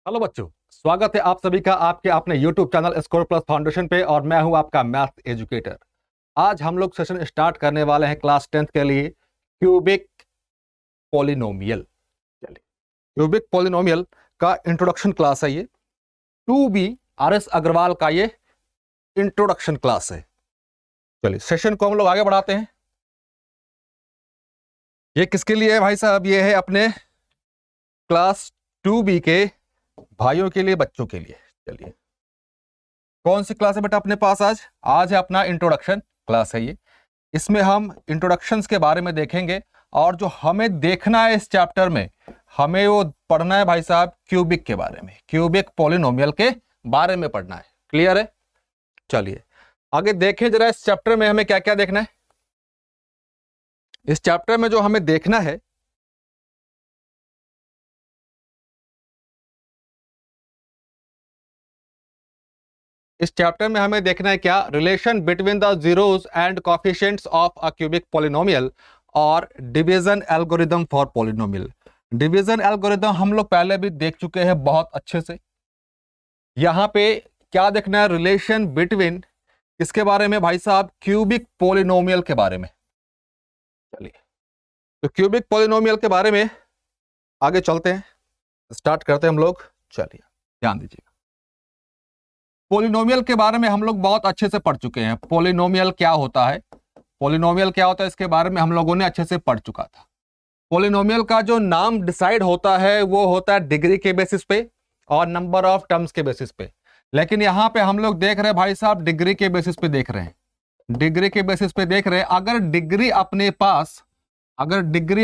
Hello बच्चों, स्वागत है आप सभी का आपके अपने YouTube channel score plus foundation पे। और मैं हूं आपका मैथ एजुकेटर। आज हम लोग सेशन स्टार्ट करने वाले हैं क्लास 10th के लिए क्यूबिक पॉलिनोमियल। चलिए, क्यूबिक पॉलिनोमियल का इंट्रोडक्शन क्लास है ये। 2B RS अग्रवाल का ये इंट्रोडक्शन क्लास है। चलिए सेशन को हम लोग आगे बढ़ाते हैं। ये किसके लिए है भाई साहब? ये है अपने क्लास 2B के भाइयों के लिए, बच्चों के लिए। चलिए, कौन सी क्लास है बेटा अपने पास? आज है अपना इंट्रोडक्शन क्लास है ये। इसमें हम इंट्रोडक्शंस के बारे में देखेंगे और जो हमें देखना है इस चैप्टर में, हमें वो पढ़ना है भाई साहब क्यूबिक के बारे में, क्यूबिक पॉलिनोमियल के बारे में पढ़ना है। क्लियर है? चलिए आगे देखें जरा इस चैप्टर में हमें क्या क्या देखना है। इस चैप्टर में जो हमें देखना है, इस चैप्टर में हमें देखना है क्या? Relation between the zeros and coefficients of a cubic polynomial और division algorithm for polynomial. Division algorithm हम लोग पहले भी देख चुके हैं बहुत अच्छे से। यहां पे क्या देखना है? रिलेशन बिटवीन किसके बारे में भाई साहब? क्यूबिक पॉलिनोमियल के बारे में। चलिए, तो क्यूबिक पॉलिनोमियल के बारे में आगे चलते हैं, स्टार्ट करते हैं हम लोग। चलिए ध्यान दीजिएगा, पॉलिनोमियल के बारे में हम लोग बहुत अच्छे से पढ़ चुके हैं। पॉलिनोमियल क्या होता है, पॉलिनोमियल क्या होता है, इसके बारे में हम लोगों ने अच्छे से पढ़ चुका था। पॉलिनोमियल का जो नाम डिसाइड होता है वो होता है डिग्री के बेसिस पे और नंबर ऑफ टर्म्स के बेसिस पे। लेकिन यहां पे हम लोग देख रहे हैं भाई साहब डिग्री के बेसिस पे देख रहे हैं, डिग्री के बेसिस पे देख रहे हैं। अगर डिग्री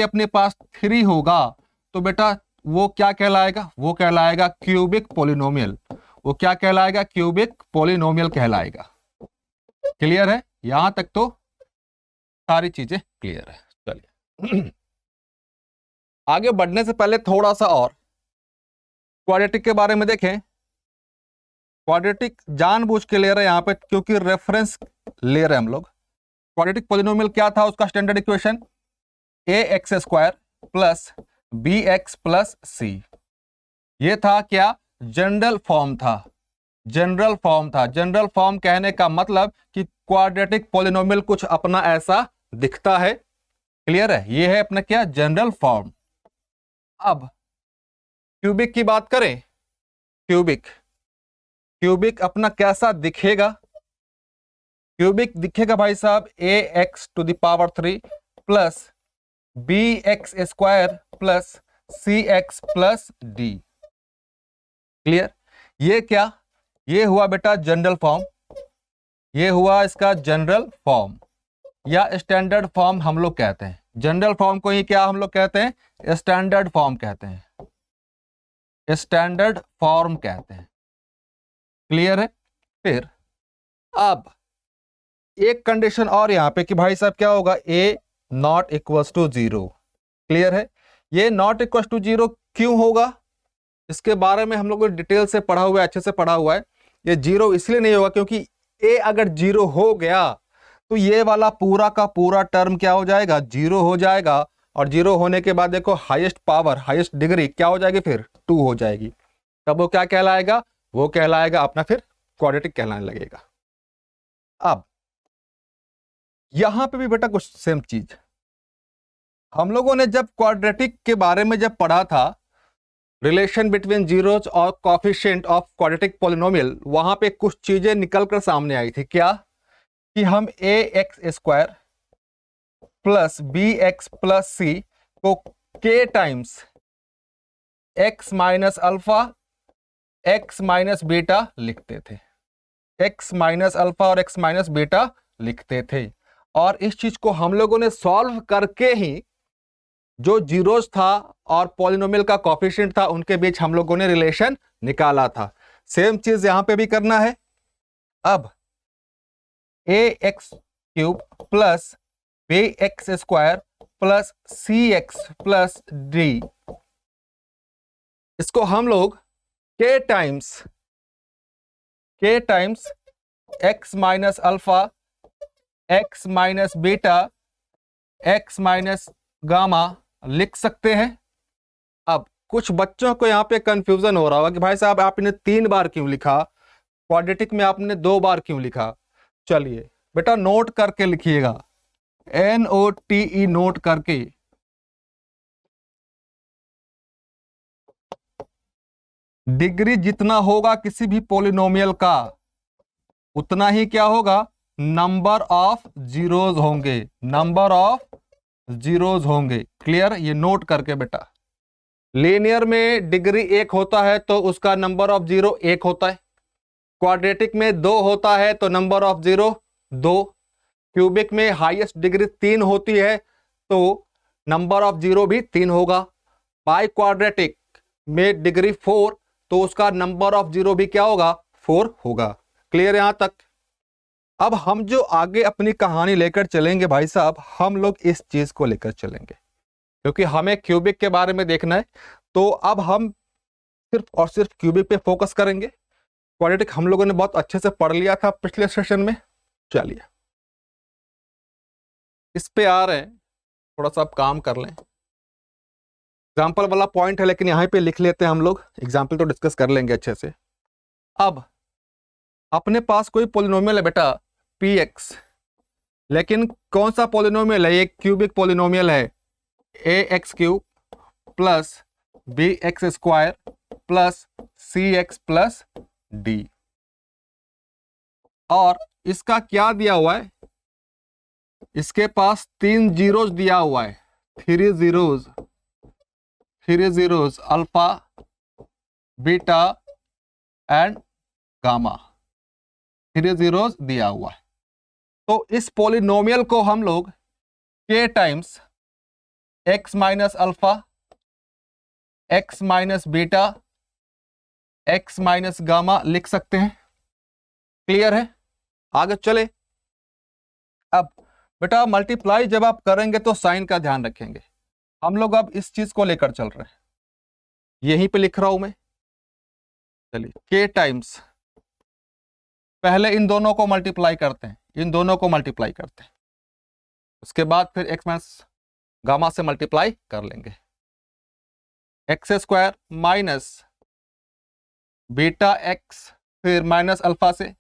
अपने पास 3 होगा तो बेटा वो क्या कहलाएगा? वो कहलाएगा क्यूबिक पॉलिनोमियल। वो क्या कहलाएगा? क्यूबिक पॉलिनोमियल कहलाएगा। क्लियर है? यहां तक तो सारी चीजें क्लियर है। चलिए आगे बढ़ने से पहले थोड़ा सा और क्वाड्रेटिक के बारे में देखें। क्वाड्रेटिक जानबूझ के ले रहे हैं यहां पे क्योंकि रेफरेंस ले रहे हैं हम लोग। क्वाड्रेटिक पॉलिनोमियल क्या था? उसका standard equation ax² plus bx plus c। ये था क्या? जनरल फॉर्म था। जनरल फॉर्म था। जनरल फॉर्म कहने का मतलब कि क्वाड्रेटिक पॉलिनोमियल कुछ अपना ऐसा दिखता है। क्लियर है? ये है अपना क्या? General form. अब क्यूबिक की बात करें, क्यूबिक अपना कैसा दिखेगा? क्यूबिक दिखेगा भाई साहब ax⁻³ plus bx² plus cx plus d। Clear? ये क्या? ये हुआ बेटा जनरल फॉर्म। ये हुआ इसका जनरल फॉर्म या स्टैंडर्ड फॉर्म हम लोग कहते हैं। जनरल फॉर्म को ही क्या हम लोग कहते हैं? स्टैंडर्ड फॉर्म कहते हैं। स्टैंडर्ड फॉर्म कहते हैं। क्लियर है? फिर अब एक कंडीशन और यहां पे कि भाई साहब क्या होगा? a≠0। क्लियर है? ये ≠0 क्यों होगा? इसके बारे में हम लोग डिटेल से पढ़ा हुआ है, अच्छे से पढ़ा हुआ है। ये 0 इसलिए नहीं होगा क्योंकि a अगर 0 हो गया तो ये वाला पूरा का पूरा टर्म क्या हो जाएगा? 0 हो जाएगा। और 0 होने के बाद देखो हाईएस्ट पावर, हाईएस्ट डिग्री क्या हो जाएगी? फिर 2 हो जाएगी। तब वो क्या कहलाएगा? वो कहलाएगा अपना फिर क्वाड्रेटिक कहलाने लगेगा। अब यहां पे भी बेटा कुछ सेम चीज हम लोगों ने जब क्वाड्रेटिक के बारे में जब पढ़ा था, रिलेशन बिटवीन जीरोस और कोएफिशिएंट ऑफ क्वाड्रेटिक पॉलिनोमियल, वहां पे कुछ चीजें निकलकर सामने आई थी। क्या? कि हम ax² plus bx plus c को k times x minus alpha x minus beta लिखते थे। x माइनस अल्फा और x माइनस बीटा लिखते थे। और इस चीज को हम लोगों ने सॉल्व करके ही जो जीरोस था और पॉलिनोमियल का कोएफिशिएंट था उनके बीच हम लोगों ने रिलेशन निकाला था। सेम चीज यहां पे भी करना है। अब ax³ plus bx² plus cx plus d, इसको हम लोग k times x minus alpha x minus beta x minus gamma लिख सकते हैं। अब कुछ बच्चों को यहाँ पे कंफ्यूजन हो रहा होगा कि भाई साहब आपने 3 बार क्यों लिखा, क्वाड्रेटिक में आपने 2 बार क्यों लिखा। चलिए बेटा नोट करके लिखिएगा, NOTE नोट करके। डिग्री जितना होगा किसी भी पॉलिनोमियल का, उतना ही क्या होगा, नंबर ऑफ जीरोज होंगे, नंबर ऑफ जीरोज होंगे। क्लियर, ये नोट करके बेटा। लीनियर में डिग्री 1 होता है तो उसका नंबर ऑफ जीरो 1 होता है, क्वाड्रेटिक में 2 होता है तो नंबर ऑफ जीरो 2, क्यूबिक में हाईएस्ट डिग्री 3 होती है तो नंबर ऑफ जीरो भी 3 होगा, बाई क्वाड्रेटिक में डिग्री 4 तो उसका नंबर ऑफ जीरो भी क्या होगा, 4 होगा। क्लियर यहां तक। अब हम जो आगे अपनी कहानी लेकर चलेंगे भाई साहब, हम लोग इस चीज को लेकर चलेंगे क्योंकि हमें क्यूबिक के बारे में देखना है। तो अब हम सिर्फ और सिर्फ क्यूबिक पे फोकस करेंगे। क्वाड्रेटिक हम लोगों ने बहुत अच्छे से पढ़ लिया था पिछले सेशन में। चलिए इस पे आ रहे हैं, थोड़ा सा आप काम कर लें। एग्जाम्पल वाला पॉइंट है लेकिन यहां पे लिख लेते हैं हम लोग, एग्जाम्पल तो डिस्कस कर लेंगे अच्छे से। अब अपने पास कोई पॉलिनोमियल है बेटा px, लेकिन कौन सा पॉलिनोमियल है, ये क्यूबिक पॉलिनोमियल है, ax³ plus bx² plus cx plus d। और इसका क्या दिया हुआ है, इसके पास 3 जीरोज दिया हुआ है, 3 zeros alpha beta and gamma, 3 zeros दिया हुआ है। तो इस पॉलिनोमियल को हम लोग k times x minus alpha, x minus beta, x minus gamma लिख सकते हैं। क्लियर है, आगे चले। अब बेटा मल्टीप्लाई जब आप करेंगे तो साइन का ध्यान रखेंगे। हम लोग अब इस चीज को लेकर चल रहे हैं, यहीं पे लिख रहा हूं मैं। चलिए k टाइम्स, पहले इन दोनों को मल्टीप्लाई करते हैं, इन दोनों को मल्टीप्लाई करते हैं, उसके बाद फिर x माइनस गामा से मल्टीप्लाई कर लेंगे। x² माइनस बीटा x, फिर माइनस अल्फा से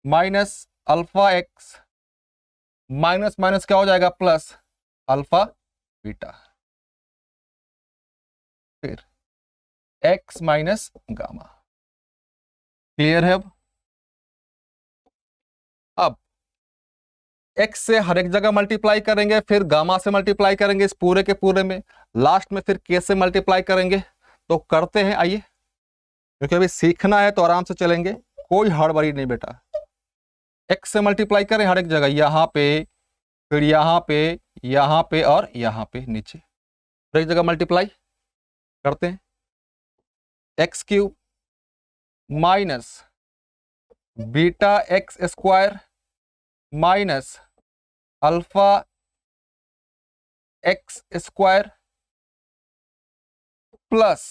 minus alpha x, minus minus क्या हो जाएगा प्लस अल्फा बीटा, फिर x माइनस गामा। क्लियर है। अब x से हर एक जगह मल्टीप्लाई करेंगे, फिर गामा से मल्टीप्लाई करेंगे इस पूरे के पूरे में, लास्ट में फिर k से मल्टीप्लाई करेंगे। तो करते हैं आइए, क्योंकि अभी सीखना है तो आराम से चलेंगे, कोई हड़बड़ी नहीं बेटा। x से मल्टीप्लाई करें हर एक जगह, यहां पे, फिर यहां पे और यहां पे नीचे, हर एक जगह मल्टीप्लाई करते हैं। x³ minus beta x² minus alpha x² plus,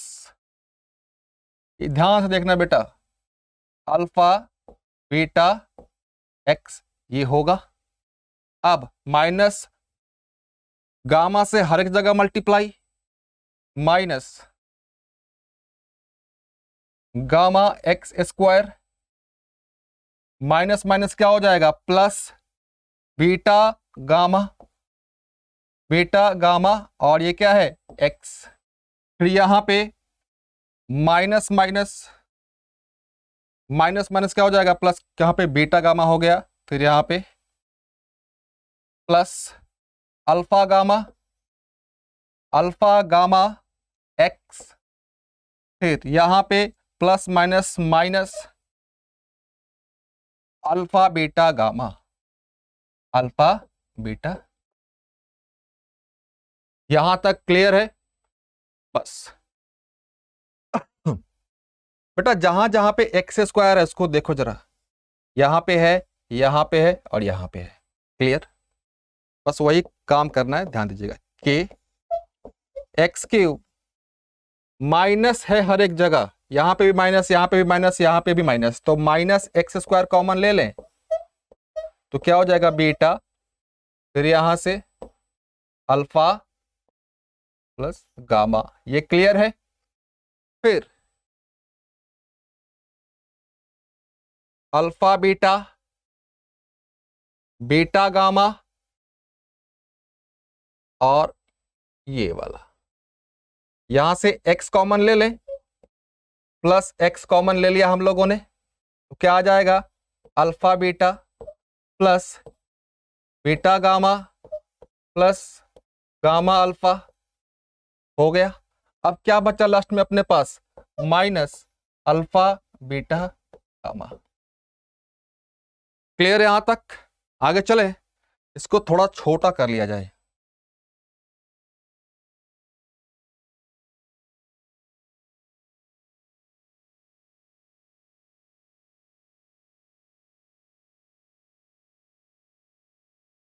ध्यान से देखना बेटा, अल्फा बीटा x ये होगा। अब माइनस गामा से हर एक जगह multiply, minus gamma x² minus minus क्या हो जाएगा प्लस बीटा गामा और ये क्या है x। फिर यहां पे माइनस माइनस क्या हो जाएगा प्लस, यहां पे बीटा गामा हो गया, फिर यहां पे प्लस अल्फा गामा x, फिर यहां पे plus minus minus alpha beta gamma, alpha beta. यहां तक क्लियर है। बस बेटा जहां जहां पे x² है इसको देखो जरा, यहां पे है, यहां पे है और यहां पे है। क्लियर, बस वही काम करना है, ध्यान दीजिएगा। k x³ माइनस है हर एक जगह, यहां पे भी माइनस, यहां पे भी माइनस, यहां पे भी माइनस, तो माइनस x² कॉमन ले लें तो क्या हो जाएगा बीटा, फिर यहां से अल्फा प्लस गामा। ये क्लियर है। फिर अल्फा बीटा, बीटा गामा, और ये वाला, यहां से x कॉमन ले लें, प्लस x कॉमन ले लिया हम लोगों ने, तो क्या आ जाएगा, alpha beta plus beta gamma plus gamma alpha, हो गया। अब क्या बचा लास्ट में अपने पास, minus alpha beta gamma. Clear है यहां तक? आगे चले, इसको थोड़ा छोटा कर लिया जाए।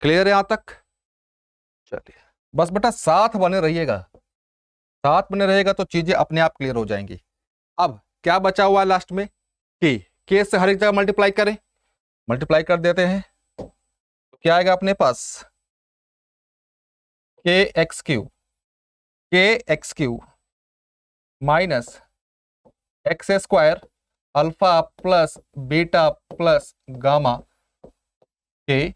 क्लियर है यहां तक? चलिए, बस बेटा साथ बने रहिएगा, साथ बने रहेगा तो चीजें अपने आप क्लियर हो जाएंगी। अब क्या बचा हुआ है लास्ट में, के से हर एक जगह मल्टीप्लाई करें, मल्टीप्लाई कर देते हैं, तो क्या आएगा अपने पास, के x Q minus x square alpha plus beta plus gamma के,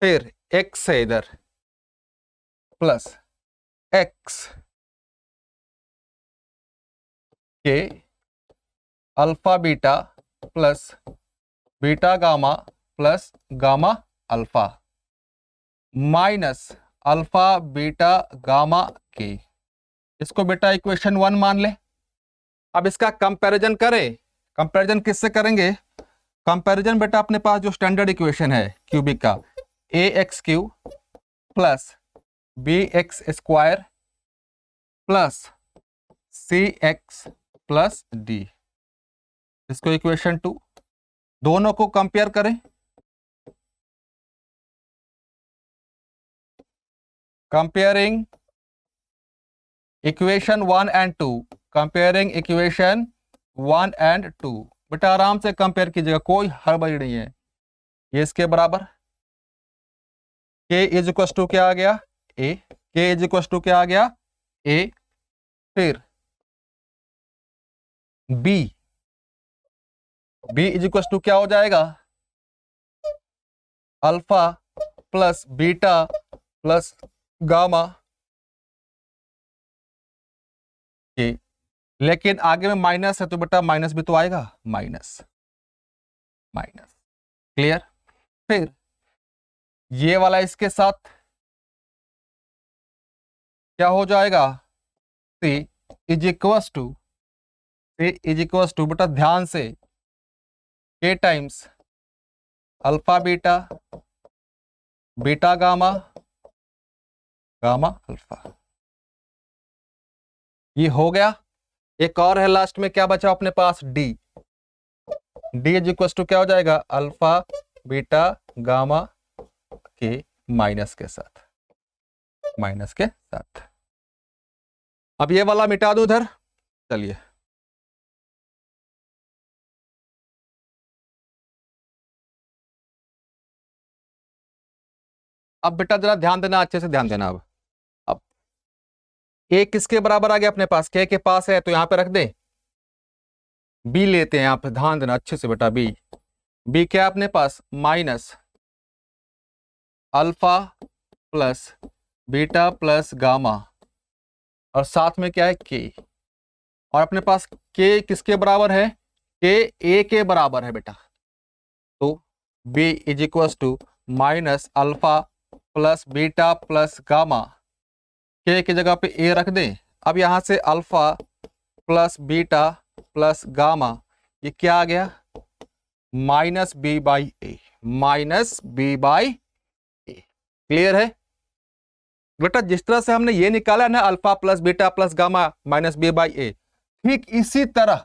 फिर एक्स है इधर प्लस एक्स के alpha beta plus beta gamma plus gamma alpha minus alpha beta gamma के। इसको बेटा इक्वेशन 1 मान ले। अब इसका कंपैरिजन करें, कंपैरिजन किससे करेंगे, कंपैरिजन बेटा अपने पास जो स्टैंडर्ड इक्वेशन है क्यूबिक का, a x cube plus b x square plus c x plus d, इसको इक्वेशन 2, दोनों को कंपेयर करें, comparing equation 1 and 2, comparing equation 1 and 2, बेटा आराम से कंपेयर कीजिएगा, कोई हड़बड़ी नहीं है। ये इसके बराबर, के इज इक्वल टू क्या आ गया, ए, के इज इक्वल टू क्या आ गया, ए, फिर B, B is equal to क्या हो जाएगा, alpha plus beta plus gamma के, लेकिन आगे में माइनस है तो बेटा माइनस भी तो आएगा, माइनस माइनस। क्लियर? फिर ये वाला इसके साथ क्या हो जाएगा, c is equal to, c is equal to बेटा ध्यान से, के times alpha beta beta gamma gamma alpha. ये हो गया। एक और है लास्ट में, क्या बचा अपने पास, d, d is equal to क्या हो जाएगा, अल्फा बीटा गामा के माइनस के साथ, माइनस के साथ। अब ये वाला मिटा दो इधर, चलिए अब बेटा जरा ध्यान देना, अच्छे से ध्यान देना। अब ए किसके बराबर आ गया अपने पास, के पास है तो यहां पे रख दे, बी लेते हैं यहां पे, ध्यान देना अच्छे से बेटा, बी, बी क्या अपने पास, minus alpha plus beta plus gamma, और साथ में क्या है, के, और अपने पास के किसके बराबर है, के ए के बराबर है बेटा, तो B is equal to minus alpha plus beta plus gamma, के की जगह पे ए रख दें। अब यहां से alpha plus beta plus gamma, ये क्या आ गया, minus B by a, minus B by a. Clear है बेटा? जिस तरह से हमने ये निकाला ना, alpha plus beta plus gamma minus B by a, ठीक इसी तरह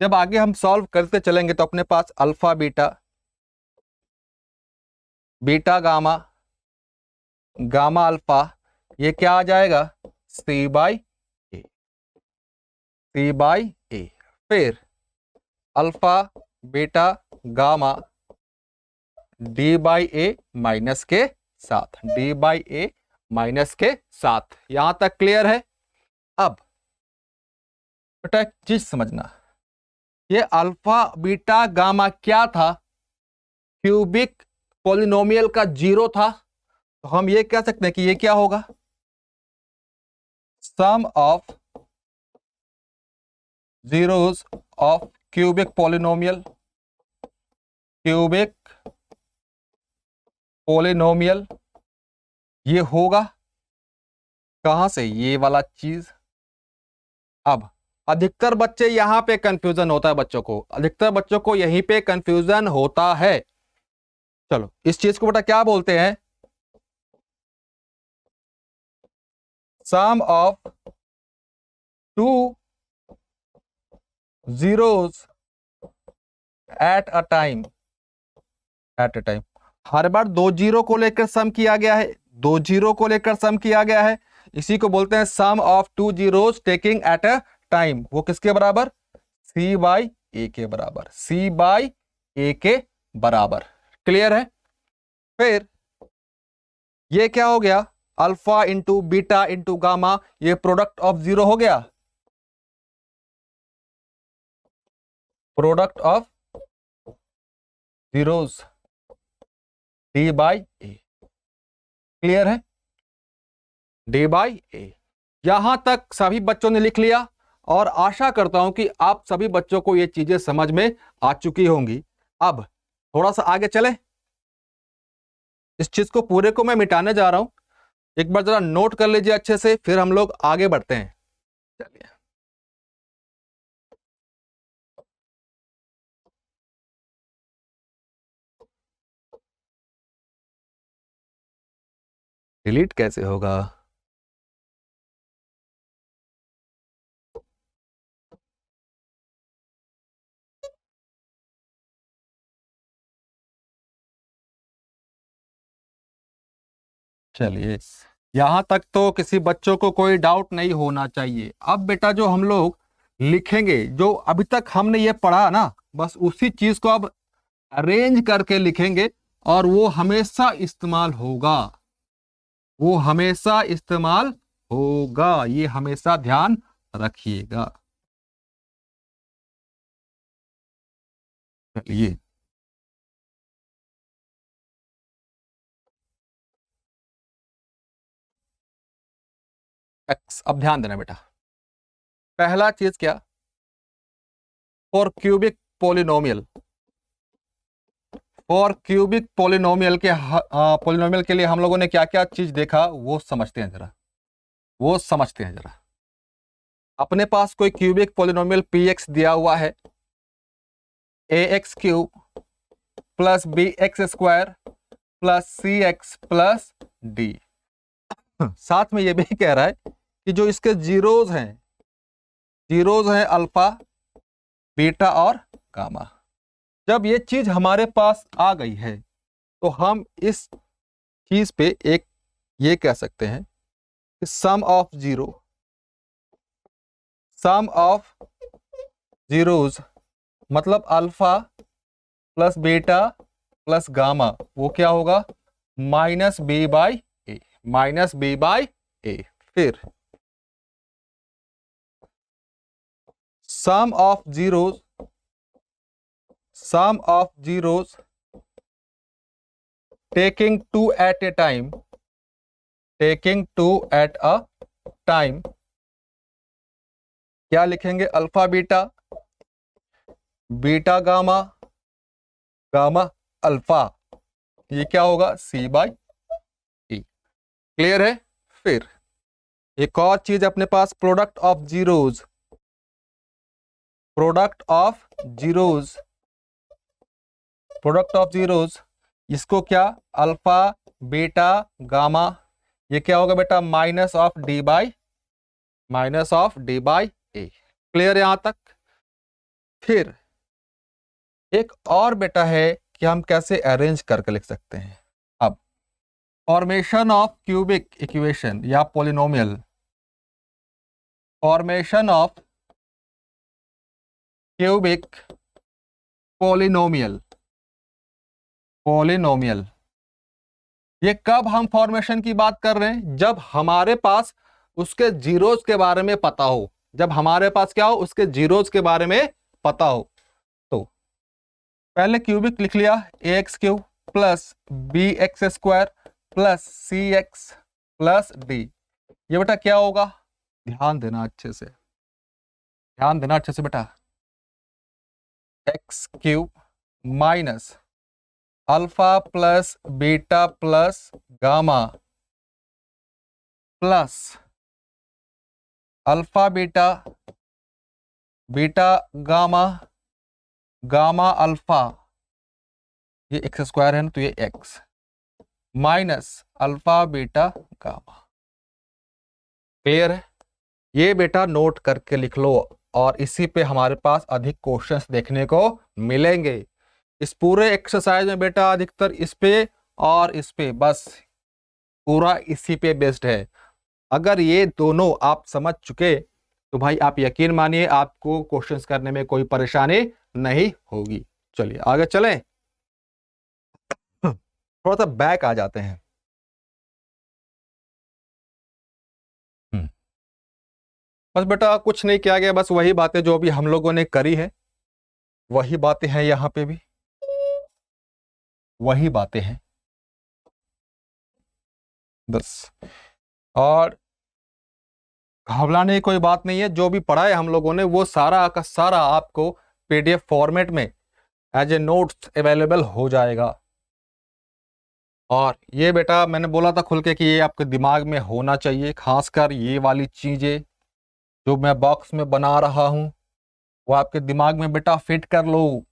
जब आगे हम सॉल्व करते चलेंगे तो अपने पास alpha beta beta gamma gamma alpha, ये क्या आ जाएगा, सी by A, C by a, फिर alpha beta gamma D by a minus के साथ, डी बाई ए माइनस के साथ। यहां तक क्लियर है? अब बेटा एक चीज समझना, ये अल्फा बीटा गामा क्या था? क्यूबिक पॉलिनोमियल का जीरो था। तो हम ये कह सकते हैं कि ये क्या होगा? सम of zeros of cubic polynomial, cubic polynomial ये होगा कहां से? ये वाला चीज। अब अधिकतर बच्चे यहां पे कंफ्यूजन होता है, बच्चों को अधिकतर बच्चों को यहीं पे कंफ्यूजन होता है। चलो इस चीज को बेटा क्या बोलते हैं? Sum of two zeros at a time, at a time. हर बार दो जीरो को लेकर सम किया गया है, दो जीरो को लेकर सम किया गया है, इसी को बोलते हैं sum of two zeros taking at a time. वो किसके बराबर? सी बाई ए के बराबर, सी बाई ए के बराबर। क्लियर है? फिर ये क्या हो गया? Alpha into beta into gamma, ये प्रोडक्ट ऑफ जीरो हो गया, product of zeros D by a. Clear है? डी बाई ए। यहां तक सभी बच्चों ने लिख लिया और आशा करता हूं कि आप सभी बच्चों को ये चीजें समझ में आ चुकी होंगी। अब थोड़ा सा आगे चले, इस चीज को पूरे को मैं मिटाने जा रहा हूं, एक बार जरा नोट कर लीजिए अच्छे से, फिर हम लोग आगे बढ़ते हैं। चलिए डिलीट कैसे होगा? चलिए यहां तक तो किसी बच्चों को कोई डाउट नहीं होना चाहिए। अब बेटा जो हम लोग लिखेंगे, जो अभी तक हमने ये पढ़ा ना, बस उसी चीज को अब अरेंज करके लिखेंगे और वो हमेशा इस्तेमाल होगा, वो हमेशा इस्तेमाल होगा, ये हमेशा ध्यान रखिएगा। चलिए एक्स, अब ध्यान देना बेटा, पहला चीज क्या? For cubic polynomial, for cubic polynomial के पोलिनोमियल के लिए हम लोगों ने क्या क्या चीज देखा वो समझते हैं जरा, वो समझते हैं जरा। अपने पास कोई क्यूबिक पोलिनोमियल पी एक्स दिया हुआ है, a x cube plus b x square plus c x plus d. साथ में ये भी कह रहा है कि जो इसके जीरोज हैं, जीरोज हैं अल्फा बीटा और गामा। जब ये चीज हमारे पास आ गई है तो हम इस चीज पे एक ये कह सकते हैं कि sum of zero, sum of zeros मतलब alpha plus beta plus gamma, वो क्या होगा? Minus B by a, minus B by a. फिर sum of zeros, sum of zeros taking two at a time, taking two at a time, क्या लिखेंगे? Alpha beta, beta gamma, gamma alpha, ये क्या होगा? सी by E. Clear है? फिर एक और चीज अपने पास, product of zeros, product of zeros, product of zeros, इसको क्या? अल्फा बीटा गामा, ये क्या होगा बेटा? Minus of d by, minus of d by a. Clear यहां तक? फिर एक और बेटा है कि हम कैसे अरेंज करके लिख सकते हैं। अब फॉर्मेशन ऑफ क्यूबिक इक्वेशन या polynomial, formation of cubic polynomial, polynomial ये कब हम फॉर्मेशन की बात कर रहे हैं? जब हमारे पास उसके जीरोस के बारे में पता हो, जब हमारे पास क्या हो, उसके जीरोज के बारे में पता हो। तो पहले क्यूबिक लिख लिया, a x cube plus b x square plus c x plus d. ये बेटा क्या होगा, ध्यान देना अच्छे से, ध्यान देना अच्छे से बेटा। X cube minus alpha plus beta plus gamma plus alpha beta beta gamma gamma alpha, ये एक्स स्क्वायर है ना तो ये x minus alpha beta gamma. Clear है? ये बेटा नोट करके लिख लो, और इसी पे हमारे पास अधिक क्वेश्चंस देखने को मिलेंगे। इस पूरे एक्सरसाइज में बेटा अधिकतर इस पे और इस पे, बस पूरा इसी पे बेस्ड है। अगर ये दोनों आप समझ चुके तो भाई आप यकीन मानिए आपको क्वेश्चंस करने में कोई परेशानी नहीं होगी। चलिए आगे चलें, थोड़ा सा बैक आ जाते हैं। बस बेटा कुछ नहीं किया गया, बस वही बातें जो अभी हम लोगों ने करी है वही बातें हैं, यहां पे भी वही बातें हैं बस। और घबराने की कोई बात नहीं है, जो भी पढ़ा है हम लोगों ने वो सारा का सारा आपको पीडीएफ फॉर्मेट में एज ए नोट्स अवेलेबल हो जाएगा। और ये बेटा मैंने बोला था खुल के कि ये आपके दिमाग में होना चाहिए, खासकर ये वाली चीजें जो मैं बॉक्स में बना रहा हूं वो आपके दिमाग में बेटा फिट कर लो,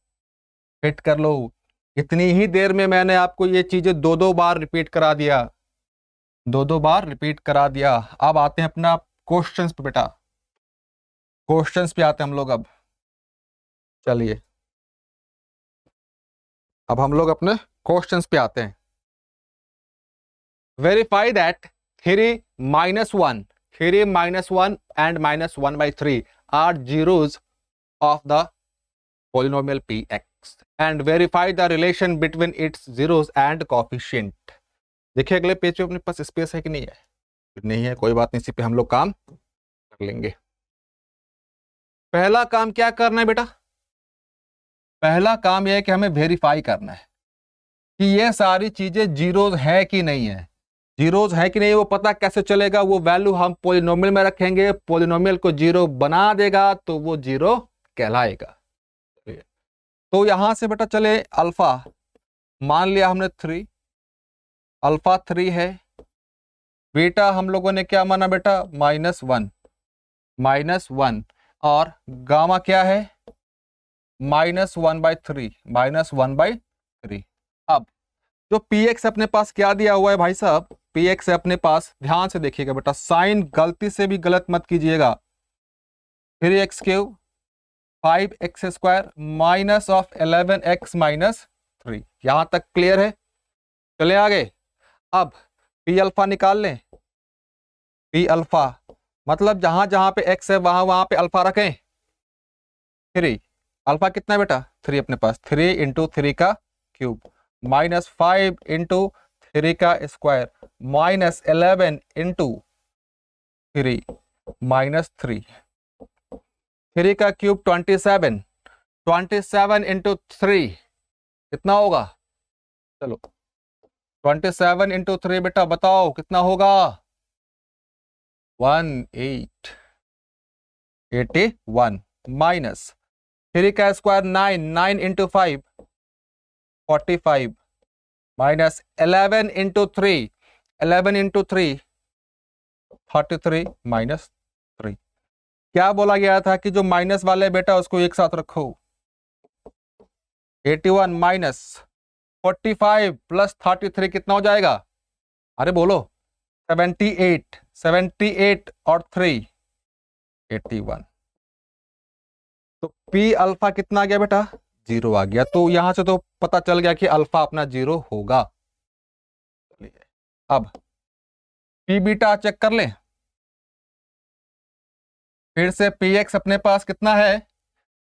फिट कर लो। इतनी ही देर में मैंने आपको ये चीजें दो दो बार रिपीट करा दिया, दो दो बार रिपीट करा दिया। अब आते हैं अपना क्वेश्चंस पे बेटा, क्वेश्चंस पे आते हैं हम लोग अब। चलिए अब हम लोग अपने क्वेश्चंस पे आते हैं। Verify that 3 minus 1 and minus 1 by 3 are zeros of the polynomial px and verify the relation between its zeros and coefficient। देखिए अगले पेज पे अपने पास स्पेस है कि नहीं है, नहीं है, कोई बात नहीं, इसी पे हम लोग काम कर लेंगे। पहला काम क्या करना है बेटा, पहला काम यह है कि हमें वेरीफाई करना है कि ये सारी चीजें जीरोज है कि नहीं है। जीरोज है कि नहीं वो पता कैसे चलेगा, वो वैल्यू हम पॉलिनोमियल में रखेंगे, पॉलिनोमियल को जीरो बना देगा तो वो जीरो कहलाएगा। तो यहां से बेटा चले, अल्फा मान लिया हमने 3, अल्फा 3 है, बीटा हम लोगों ने क्या माना बेटा -1, और गामा क्या है -1/3। अब जो px अपने पास क्या दिया हुआ है भाई साहब, px अपने पास ध्यान से देखिएगा बेटा, साइन गलती से भी गलत मत कीजिएगा। 3x³ 5x² minus of 11x minus 3, यहां तक क्लियर है? चले आगे। अब p अल्फा निकाल लें, p अल्फा मतलब जहां जहां पे x है वहां वहां पे अल्फा रखें। 3 अल्फा कितना है बेटा 3 अपने पास, 3 इंटू 3 का क्यूब माइनस 5 इंटू 3 का स्क्वायर माइनस 11 इंटू 3 माइनस 3, 3 का क्यूब 27 इंटू 3 कितना होगा, चलो 27 इंटू 3 बेटा बताओ कितना होगा, 81 माइनस 3 का square 9 into 5 45 minus 11 into 3 33 minus 3। क्या बोला गया था कि जो माइनस वाले बेटा उसको एक साथ रखो। 81 माइनस 45 प्लस 33 कितना हो जाएगा, अरे बोलो 78 और 3 81। तो P अल्फा कितना आ गया बेटा 0 आ गया। तो यहां से तो पता चल गया कि अल्फा अपना 0 होगा। अब P बीटा चेक कर लें फिर से। Px अपने पास कितना है,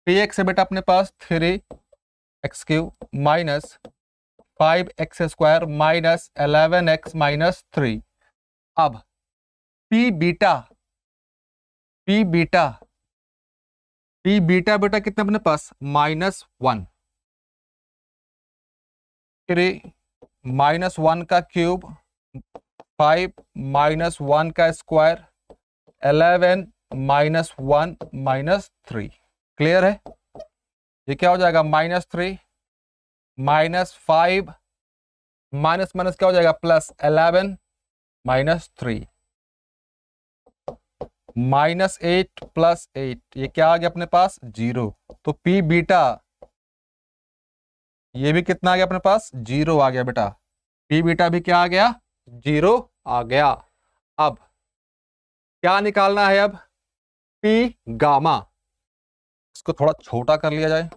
Px है बेटा अपने पास 3x³ minus 5x² minus 11x minus 3। अब P बीटा पी बीटा बेटा कितने अपने पास -1, फिर -1 का क्यूब, 5 -1 का स्क्वायर, 11 -1 -3। क्लियर है? ये क्या हो जाएगा -3 -5 माइनस माइनस क्या हो जाएगा +11 -3 -8 +8, ये क्या आ गया अपने पास 0। तो पी बीटा ये भी कितना आ गया अपने पास 0 आ गया बेटा। पी बीटा भी क्या आ गया 0 आ गया। अब क्या निकालना है? अब पी गामा, इसको थोड़ा छोटा कर लिया जाए।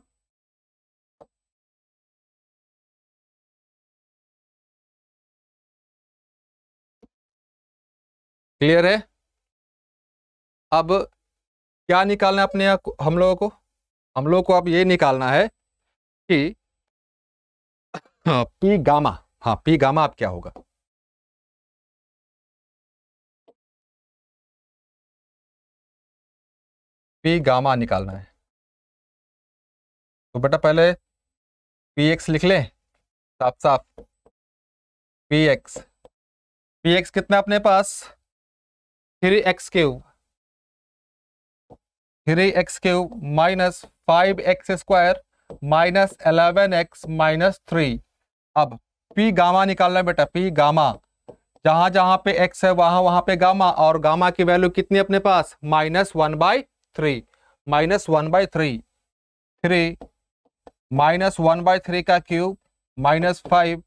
क्लियर है? अब क्या निकालना है अपने हम लोगों को? हम लोगों को अब ये निकालना है कि पी गामा, हाँ पी गामा अब क्या होगा। पी गामा निकालना है तो बेटा पहले पी एक्स लिख लें साफ साफ। पी एक्स कितना अपने पास 3x³ 3x³ -5x² -11x -3। अब पी गामा निकालना है बेटा। पी गामा जहां जहां पे x है वहां वहां पे गामा, और गामा की वैल्यू कितनी अपने पास -1/3 -1/3 3 -1/3 का क्यूब -5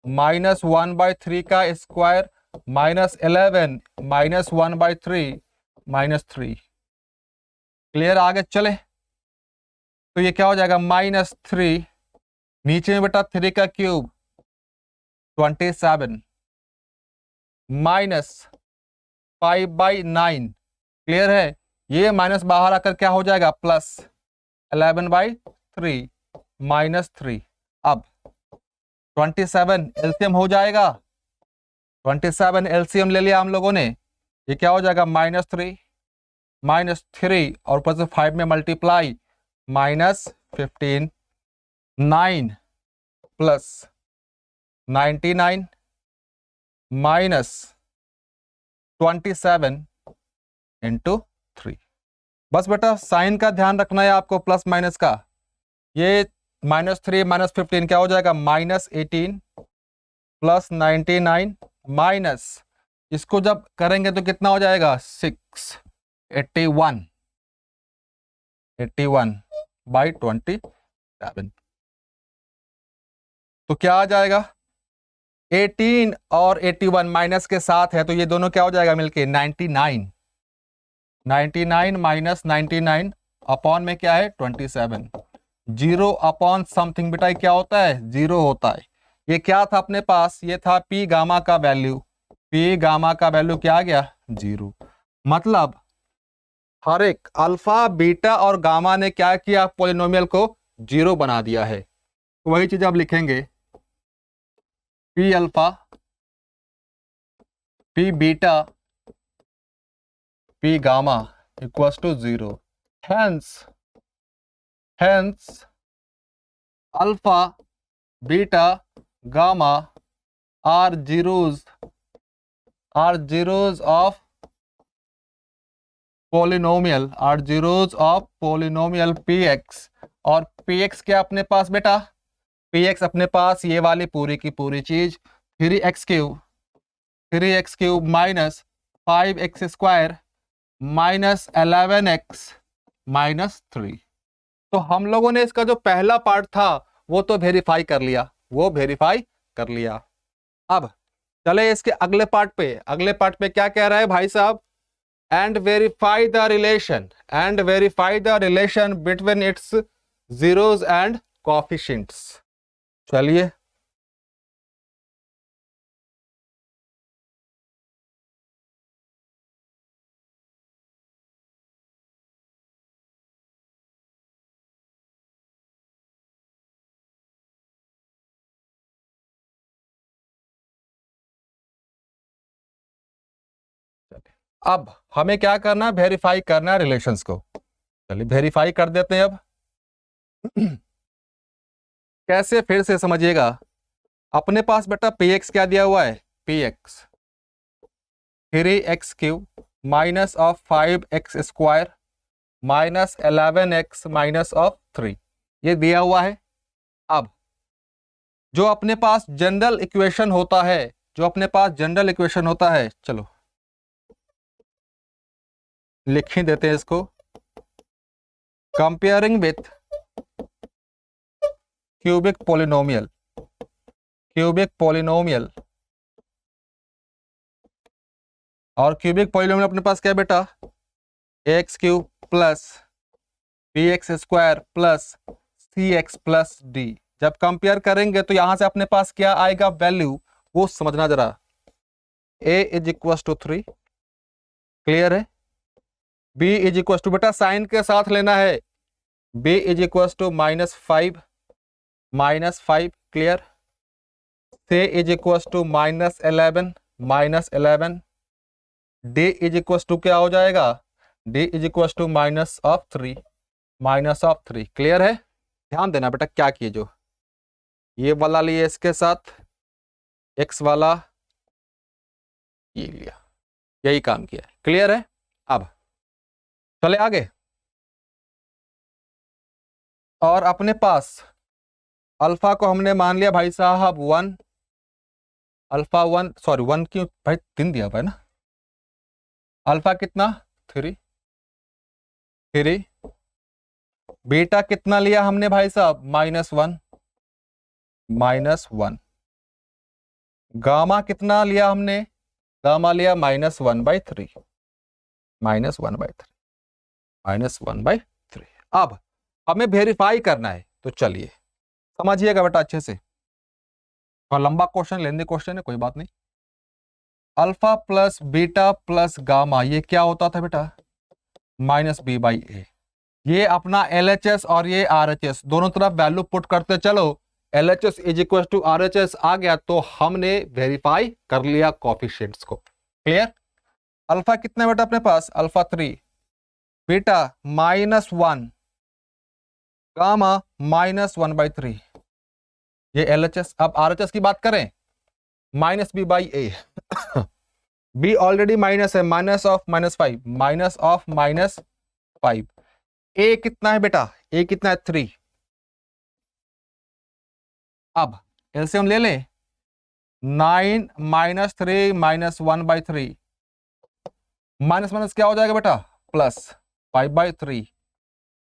-1/3 का स्क्वायर -11 -1/3 -3। क्लियर? आगे चले तो ये क्या हो जाएगा -3, नीचे में बेटा 3 का क्यूब 27 -5/9। क्लियर है? ये माइनस बाहर आकर क्या हो जाएगा +11/3 -3। अब 27 एलसीएम हो जाएगा। 27 एलसीएम ले लिया हम लोगों ने। ये क्या हो जाएगा -3 -3 और ऊपर से 5 में मल्टीप्लाई -15 9 +99 -27 इंटू 3। बस बेटा साइन का ध्यान रखना है आपको, प्लस माइनस का। ये -3 -15 क्या हो जाएगा -18 +99 माइनस, इसको जब करेंगे तो कितना हो जाएगा 81 बाई 27। तो क्या आ जाएगा 18 और 81 माइनस के साथ है तो ये दोनों क्या हो जाएगा मिलके 99 -99 अपॉन में क्या है 27। 0 अपॉन समथिंग बेटा क्या होता है 0 होता है। ये क्या था अपने पास? ये था पी गामा का वैल्यू। पी गामा का वैल्यू क्या आ गया 0। मतलब हर एक अल्फा बीटा और गामा ने क्या किया पॉलिनोमियल को 0 बना दिया है। तो वही चीज आप लिखेंगे P alpha P beta P gamma equals to 0। Hence alpha beta gamma are zeros of polynomial px। और px क्या अपने पास बेटा? px अपने पास ये वाली पूरी की पूरी चीज 3x³ -5x² -11x -3। तो हम लोगों ने इसका जो पहला पार्ट था वो तो वेरीफाई कर लिया, अब चले इसके अगले पार्ट पे। अगले पार्ट पे क्या कह रहा है भाई साहब? And verify the relation between its zeros and coefficients. चलिए अब हमें क्या करना है? वेरीफाई करना है रिलेशंस को। चलिए वेरीफाई कर देते हैं अब। कैसे, फिर से समझिएगा। अपने पास बेटा पी एक्स क्या दिया हुआ है, P x 3x³ minus of 5x² minus 11x minus of 3, ये दिया हुआ है। अब जो अपने पास जनरल इक्वेशन होता है, जो अपने पास जनरल इक्वेशन होता है, चलो लिख ही देते हैं इसको। Comparing with cubic polynomial, cubic polynomial, और क्यूबिक पॉलिनोमियल अपने पास क्या है बेटा, x³ plus bx² plus cx plus d। जब कंपेयर करेंगे तो यहां से अपने पास क्या आएगा वैल्यू, वो समझना जरा। a = 3, क्लियर है। b = बेटा साइन के साथ लेना है, b = -5 -5, क्लियर। c = -11 d क्या हो जाएगा, d -3 -3, क्लियर है। ध्यान देना बेटा क्या किए, जो ये वाला लिए इसके साथ, x वाला ये लिया, यही काम किया, क्लियर है। अब चले आगे, और अपने पास अल्फा को हमने मान लिया भाई साहब 1, अल्फा 1, सॉरी 1 क्यों भाई, 3 दिया हुआ है ना। अल्फा कितना 3, बीटा कितना लिया हमने भाई साहब -1, गामा कितना लिया हमने, गामा लिया -1/3, -1/3। अब हमें वेरीफाई करना है, तो चलिए समझिएगा बेटा अच्छे से, और लंबा क्वेश्चन, लेंदी क्वेश्चन है, कोई बात नहीं। Alpha plus beta plus gamma, ये क्या होता था बेटा, -b/a। ये अपना LHS और ये RHS दोनों तरफ वैल्यू पुट करते चलो, LHS = RHS आ गया, तो हमने वेरीफाई कर लिया कोफिशिएंट्स को, क्लियर। अल्फा कितना बेटा अपने पास, अल्फा 3, बीटा -1, गामा -1/3, ये LHS। अब RHS की बात करें, -b/a b ऑलरेडी माइनस है, -5 -5, a कितना है बेटा, a कितना है 3। अब एलसीएम ले ले, 9 -3 -1/3, माइनस माइनस क्या हो जाएगा बेटा, प्लस 5/3,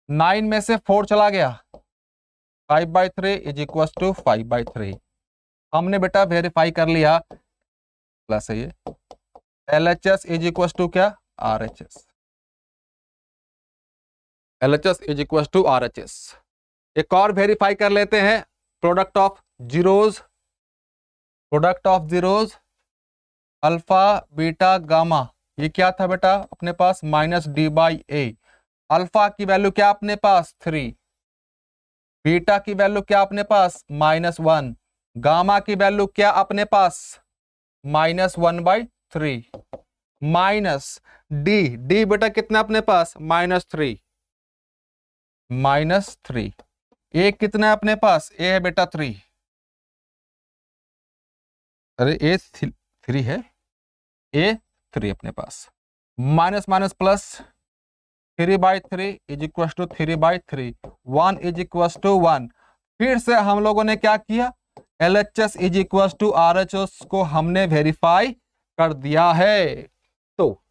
9 में से 4 चला गया, 5/3 = 5/3। हमने बेटा वेरीफाई कर लिया, प्लस है ये। LHS = क्या, RHS, LHS = RHS। एक और वेरीफाई कर लेते हैं, product of zeros, alpha beta gamma, ये क्या था बेटा अपने पास, -d/a। अल्फा की वैल्यू क्या अपने पास 3, बीटा की वैल्यू क्या अपने पास -1, गामा की वैल्यू क्या अपने पास -1/3, माइनस डी बेटा कितना अपने पास -3, ए कितना है अपने पास, ए है बेटा 3, अरे ए 3 है, ए 3 अपने पास, माइनस माइनस प्लस 3/3 = 3/3, 1 = 1। फिर से हम लोगों ने क्या किया, LHS = RHS को हमने वेरीफाई कर दिया है। तो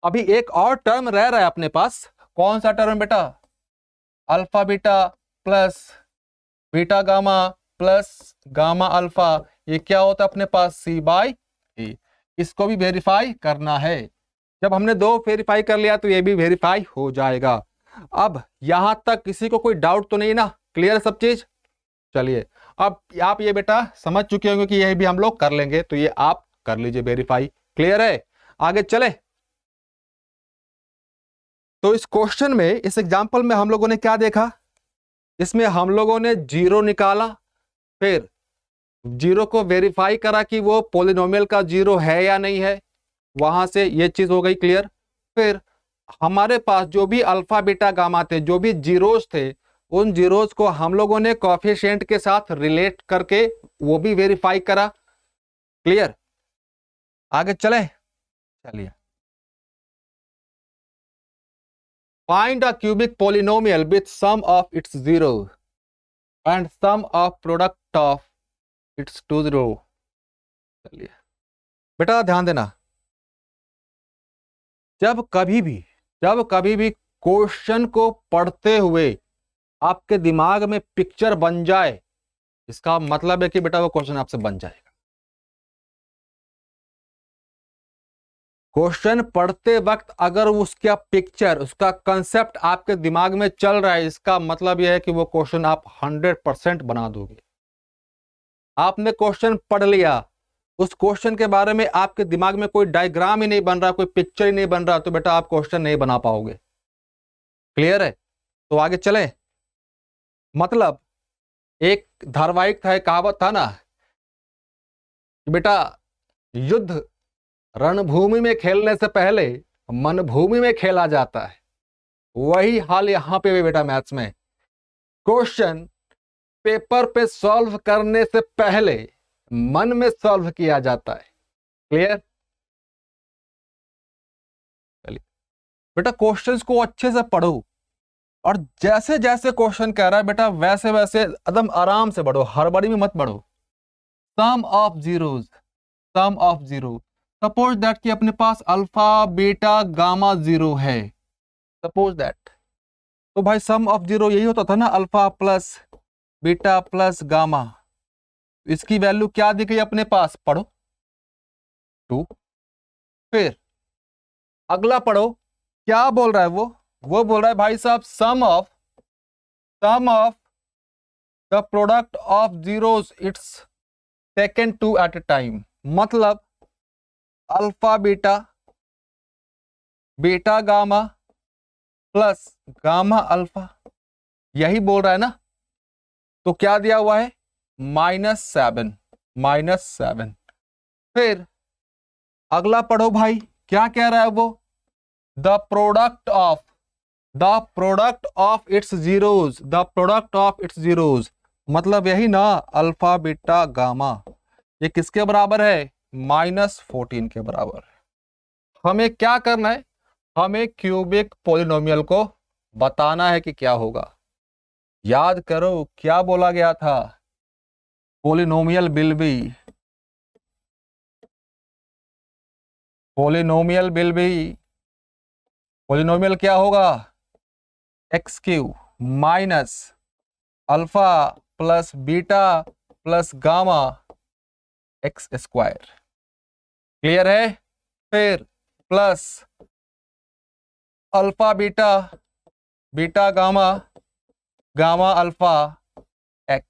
अभी एक और टर्म रह रहा है अपने पास, कौन सा टर्म बेटा, alpha beta plus beta gamma plus gamma alpha, ये क्या होता है अपने पास C/A। इसको भी वेरीफाई करना है। जब हमने 2 वेरीफाई कर लिया तो ये भी वेरीफाई हो जाएगा। अब यहां तक किसी को कोई डाउट तो नहीं ना, क्लियर सब चीज। चलिए अब आप ये बेटा समझ चुके होंगे कि यह भी हम लोग कर लेंगे, तो ये आप कर लीजिए वेरीफाई, क्लियर है। आगे चले, तो इस क्वेश्चन में, इस एग्जांपल में हम लोगों ने क्या देखा, इसमें हम लोगों ने 0 निकाला, फिर 0 को वेरीफाई करा कि वो पॉलिनोमियल का 0 है या नहीं है, वहां से ये चीज हो गई क्लियर। फिर हमारे पास जो भी अल्फा बीटा गामा थे, जो भी जीरोस थे, उन जीरोस को हम लोगों ने कोएफिशिएंट के साथ रिलेट करके वो भी वेरीफाई करा। क्लियर? आगे चलें, चलिए। Find a cubic polynomial with sum of its zero and sum of product of its two zero. चलिए बेटा ध्यान देना, जब कभी भी क्वेश्चन को पढ़ते हुए आपके दिमाग में पिक्चर बन जाए, इसका मतलब है कि बेटा वो क्वेश्चन आपसे बन जाएगा। क्वेश्चन पढ़ते वक्त अगर उसका पिक्चर, उसका कंसेप्ट आपके दिमाग में चल रहा है, इसका मतलब यह है कि वो क्वेश्चन आप 100% बना दोगे। आपने क्वेश्चन पढ़ लिया, उस क्वेश्चन के बारे में आपके दिमाग में कोई डायग्राम ही नहीं बन रहा, कोई पिक्चर ही नहीं बन रहा, तो बेटा आप क्वेश्चन नहीं बना पाओगे। क्लियर है? तो आगे चलें। मतलब एक धारावाहिक था, एक कहावत था ना, बेटा युद्ध रणभूमि में खेलने से पहले मनभूमि में खेला जाता है। वही हाल यहां पे भी बेटा मैथ्स में, क्वेश्चन पेपर पे सॉल्व करने से पहले मन में सॉल्व किया जाता है। क्लियर? चलिए बेटा क्वेश्चंस को अच्छे से पढ़ो, और जैसे जैसे क्वेश्चन कह रहा है बेटा वैसे वैसे एकदम आराम से बढ़ो, हड़बड़ी में मत बढ़ो। Sum of zeros, sum of zero, suppose that कि अपने पास अल्फा बीटा गामा जीरो है, सपोज दैट। तो भाई सम ऑफ जीरो यही होता था ना, alpha plus beta plus gamma. इसकी वैल्यू क्या दी गई अपने पास, पढ़ो 2। फिर अगला पढ़ो, क्या बोल रहा है वो बोल रहा है भाई साहब sum of the product of zeros it's second two at a time. मतलब alpha beta, beta gamma plus gamma alpha, यही बोल रहा है ना। तो क्या दिया हुआ है, -7, -7। फिर अगला पढ़ो भाई, क्या कह रहा है वो, the product of it's zeros, the product of it's zeros, मतलब यही ना अल्फा बीटा गामा, ये किसके बराबर है, -14 के बराबर है। हमें क्या करना है, हमें क्यूबिक पॉलिनोमियल को बताना है कि क्या होगा। याद करो क्या बोला गया था, पॉलिनोमियल विल बी पॉलिनोमियल क्या होगा, x³ minus alpha plus beta plus gamma x²। Clear है? फिर plus alpha beta, beta gamma, gamma alpha x।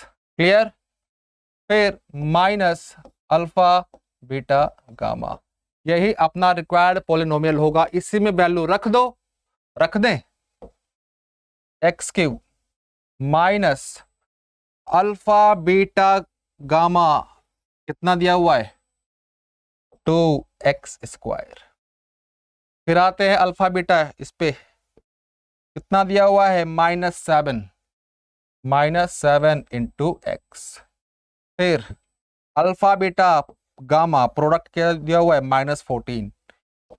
Clear? फिर माइनस अल्फा बीटा गामा, यही अपना रिक्वायर्ड पॉलिनोमियल होगा। इसी में वैल्यू रख दो, रख दें, x³ minus alpha beta gamma कितना दिया हुआ है, 2x²। फिर आते हैं अल्फा बीटा, इस पे कितना दिया हुआ है, -7 × x। फिर अल्फा बीटा गामा प्रोडक्ट क्या दिया हुआ है, -14,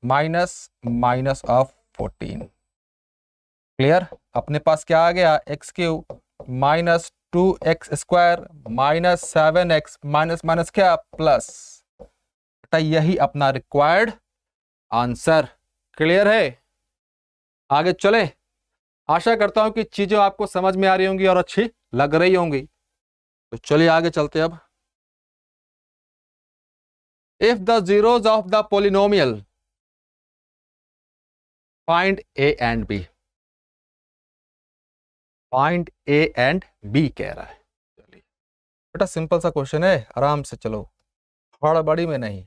माइनस ऑफ 14। क्लियर? अपने पास क्या आ गया, x³ minus 2x² minus 7x minus minus क्या प्लस, यही अपना रिक्वायर्ड आंसर। क्लियर है? आगे चले। आशा करता हूं कि चीजें आपको समझ में आ रही होंगी और अच्छी लग रही होंगी। तो चलिए आगे चलते हैं अब। If the zeros of the polynomial find a and b, find a and b कह रहा है। चलिए बेटा सिंपल सा क्वेश्चन है, आराम से चलो, हड़बड़ी में नहीं,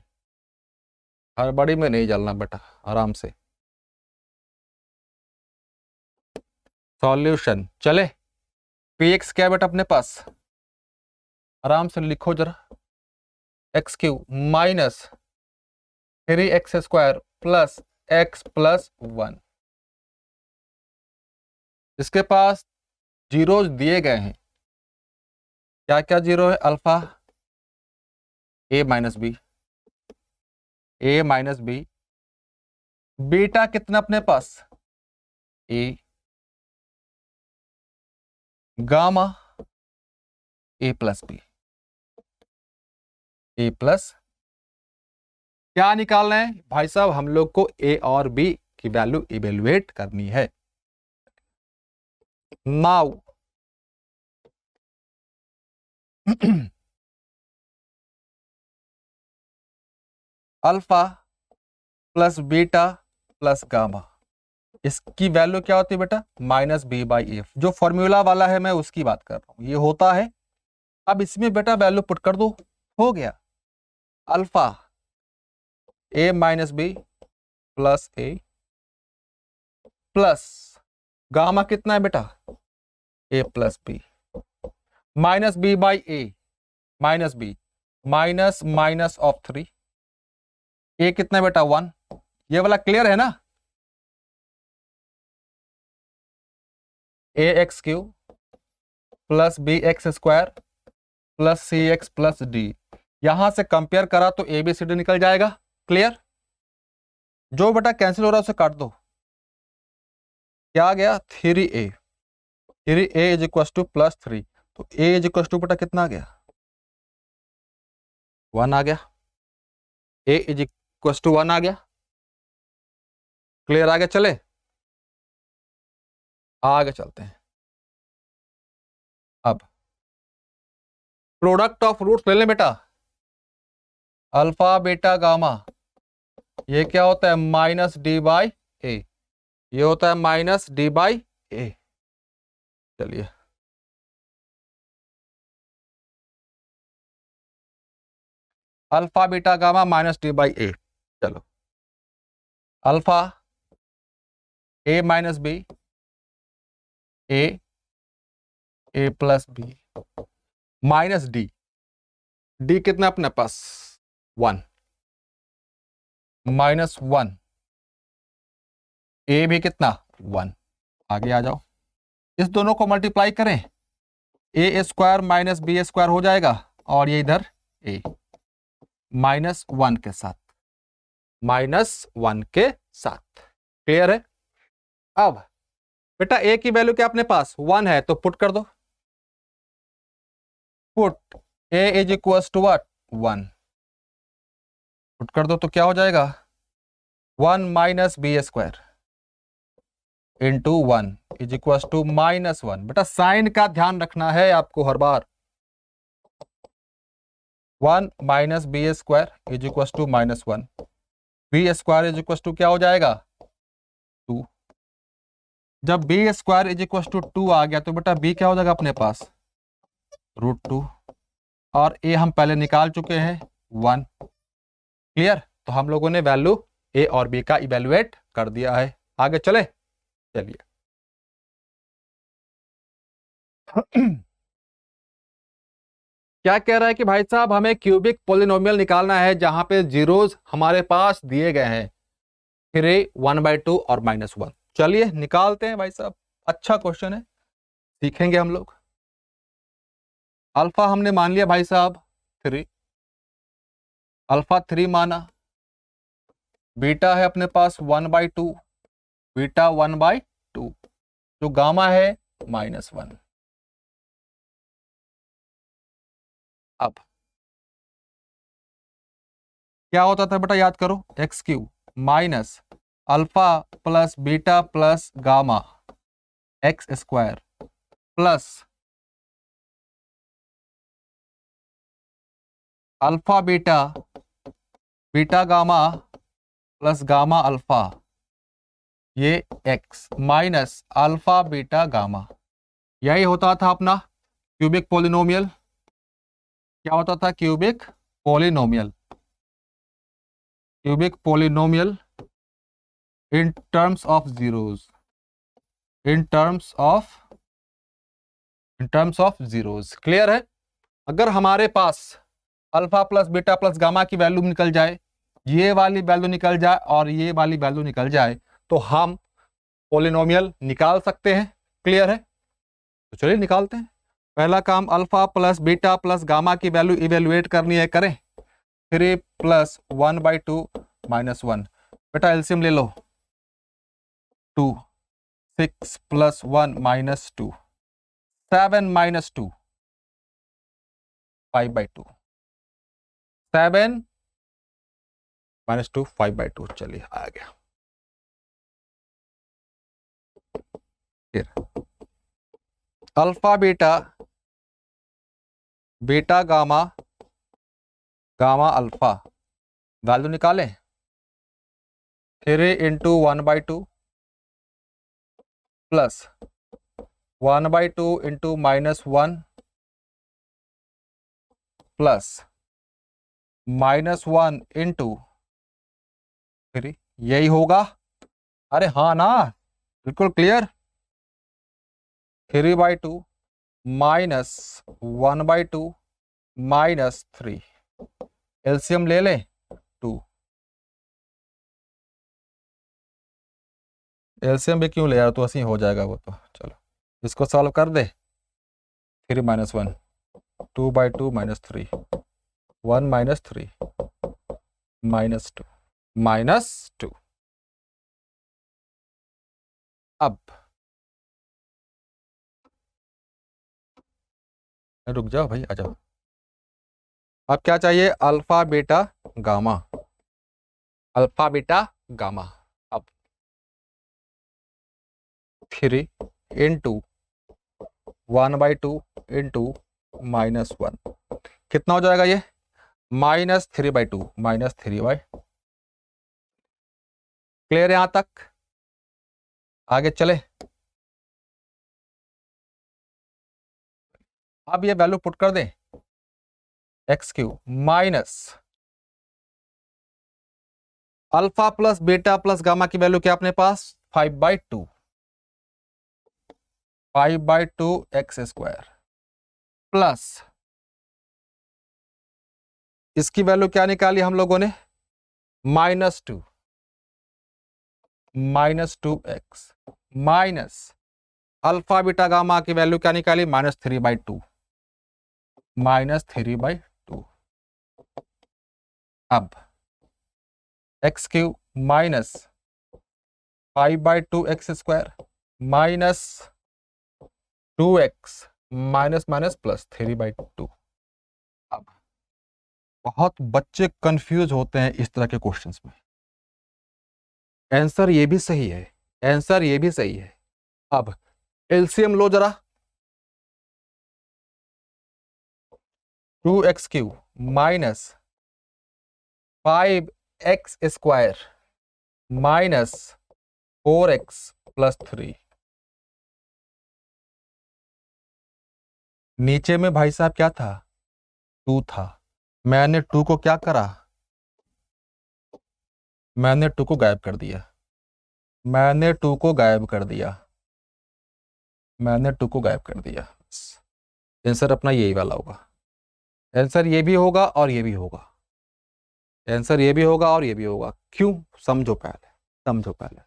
हड़बड़ी में नहीं चलना बेटा, आराम से। सॉल्यूशन चले, px क्या है बेटा अपने पास, आराम से लिखो जरा, x³ minus 3x² plus x + 1। इसके पास जीरोज दिए गए हैं। क्या क्या जीरो है? Alpha a minus b, a minus b, beta कितना अपने पास? A, gamma a plus b, a plus. क्या निकालना है भाई साहब? हम लोग को ए और बी की वैल्यू इवेलुएट करनी है। Now alpha plus beta plus gamma, इसकी वैल्यू क्या होती है बेटा? Minus B by F. जो फॉर्मूला वाला है मैं उसकी बात कर रहा हूं, ये होता है। अब इसमें बेटा वैल्यू पुट कर दो, हो गया। Alpha a minus b plus a plus gamma कितना है बेटा? A plus b, minus B by a, minus b, minus minus of 3, a कितना है बेटा? 1। ये वाला क्लियर है ना? A x cube plus b x square plus c x plus d. यहां से कंपेयर करा तो ए बी सी डी निकल जाएगा। क्लियर? जो बेटा कैंसिल हो रहा है उसे काट दो। क्या आ गया? 3a, 3a is equal two plus 3। तो a इज इक्वल टू बेटा कितना आ गया? 1 आ गया। a इज इक्वल टू 1 आ गया। क्लियर? आगे चले, आगे चलते हैं। अब प्रोडक्ट ऑफ रूट्स ले लें बेटा। अल्फा बीटा गामा, ये क्या होता है? माइनस डी बाई ए, ये होता है माइनस डी बाई ए। चलिए alpha beta gamma minus d by a. चलो alpha a minus b, a plus b, minus d, d कितना अपने पास? 1, माइनस 1, ए भी कितना? 1। आगे आ जाओ, इस दोनों को मल्टीप्लाई करें, ए स्क्वायर माइनस बी स्क्वायर हो जाएगा, और ये इधर ए माइनस 1 के साथ, माइनस 1 के साथ। क्लियर है? अब बेटा ए की वैल्यू क्या अपने पास? 1 है, तो पुट कर दो। Put A is equal to what? 1। Put कर दो तो क्या हो जाएगा? 1 minus B square into 1 is equal to minus 1। बेटा साइन का ध्यान रखना है आपको हर बार। 1 minus B square is equal to minus 1, B square is equal to क्या हो जाएगा? 2। जब B square is equal to 2 आ गया तो बेटा बी क्या हो जाएगा अपने पास? √2, और ए हम पहले निकाल चुके हैं 1। क्लियर? तो हम लोगों ने वैल्यू ए और बी का इवेलुएट कर दिया है। आगे चले, चलिए क्या कह रहा है कि भाई साहब हमें क्यूबिक पोलिनोमियल निकालना है जहां पे जीरोज हमारे पास दिए गए हैं, 3, 1/2 और -1। चलिए निकालते हैं भाई साहब। अच्छा क्वेश्चन है, सीखेंगे हम लोग। अल्फा हमने मान लिया भाई साहब 3, अल्फा 3 माना। बीटा है अपने पास 1/2, बीटा 1/2, जो गामा है -1। अब क्या होता था बेटा? याद करो, x³ minus alpha plus beta plus gamma x² plus alpha beta, beta gamma plus gamma alpha, ये x minus alpha beta gamma. यही होता था अपना क्यूबिक पोलिनोमियल। क्या होता था? Cubic polynomial. Cubic polynomial in terms of zeros, in terms of zeros. Clear है? अगर हमारे पास alpha plus beta plus gamma की वैल्यू निकल जाए, ये वाली वैल्यू निकल जाए और ये वाली वैल्यू निकल जाए, तो हम पोलिनोमियल निकाल सकते हैं। क्लियर है? तो चलिए निकालते हैं। पहला काम alpha plus beta plus gamma की वैल्यू इवेल्युएट करनी है, करें। 3 प्लस 1/2 माइनस 1, बेटा एलसीएम ले लो। 2, 6 प्लस 1 माइनस 2, 7 माइनस 2, 5/2, 7 माइनस 2, 5/2। चलिए आ गया। फिर alpha beta, beta gamma, gamma alpha value निकालें। 3 into 1/2 plus 1/2 into minus 1 plus -1 into 3, यही होगा। अरे हाँ ना, बिल्कुल क्लियर। 3/2 माइनस 1/2 माइनस 3, एलसीएम ले लें 2। एलसीएम भी क्यों ले यार, तो ऐसे ही हो जाएगा वो तो। चलो इसको सॉल्व कर दे। 3 minus 1, 2/2 minus 3, 1 minus 3 minus 2 minus 2। अब रुक जाओ भाई, आ जाओ। अब क्या चाहिए? Alpha beta gamma, alpha beta gamma. अब 3 इंटू 1/2 इंटू -1, कितना हो जाएगा ये? -3/2 माइनस 3/। क्लियर है यहां तक? आगे चले। अब ये वैल्यू पुट कर दें। x³ minus alpha plus beta plus gamma की वैल्यू क्या अपने पास? 5/2, 5/2 x² प्लस इसकी वैल्यू क्या निकाली हम लोगों ने? -2, -2x minus alpha beta gamma की वैल्यू क्या निकाली? -3/2, -3/2। अब x³ minus 5/2 x² minus 2x minus minus plus 3/2। अब बहुत बच्चे कंफ्यूज होते हैं इस तरह के क्वेश्चंस में। आंसर ये भी सही है, आंसर ये भी सही है। अब एलसीएम लो जरा। 2x³ minus 5x² minus 4x plus 3। नीचे में भाई साहब क्या था? 2 था। मैंने 2 को क्या करा? मैंने 2 को गायब कर दिया, मैंने 2 को गायब कर दिया, मैंने 2 को गायब कर दिया। आंसर अपना यही वाला होगा। आंसर ये भी होगा और ये भी होगा, आंसर ये भी होगा और ये भी होगा। क्यों? समझो पहले, समझो पहले,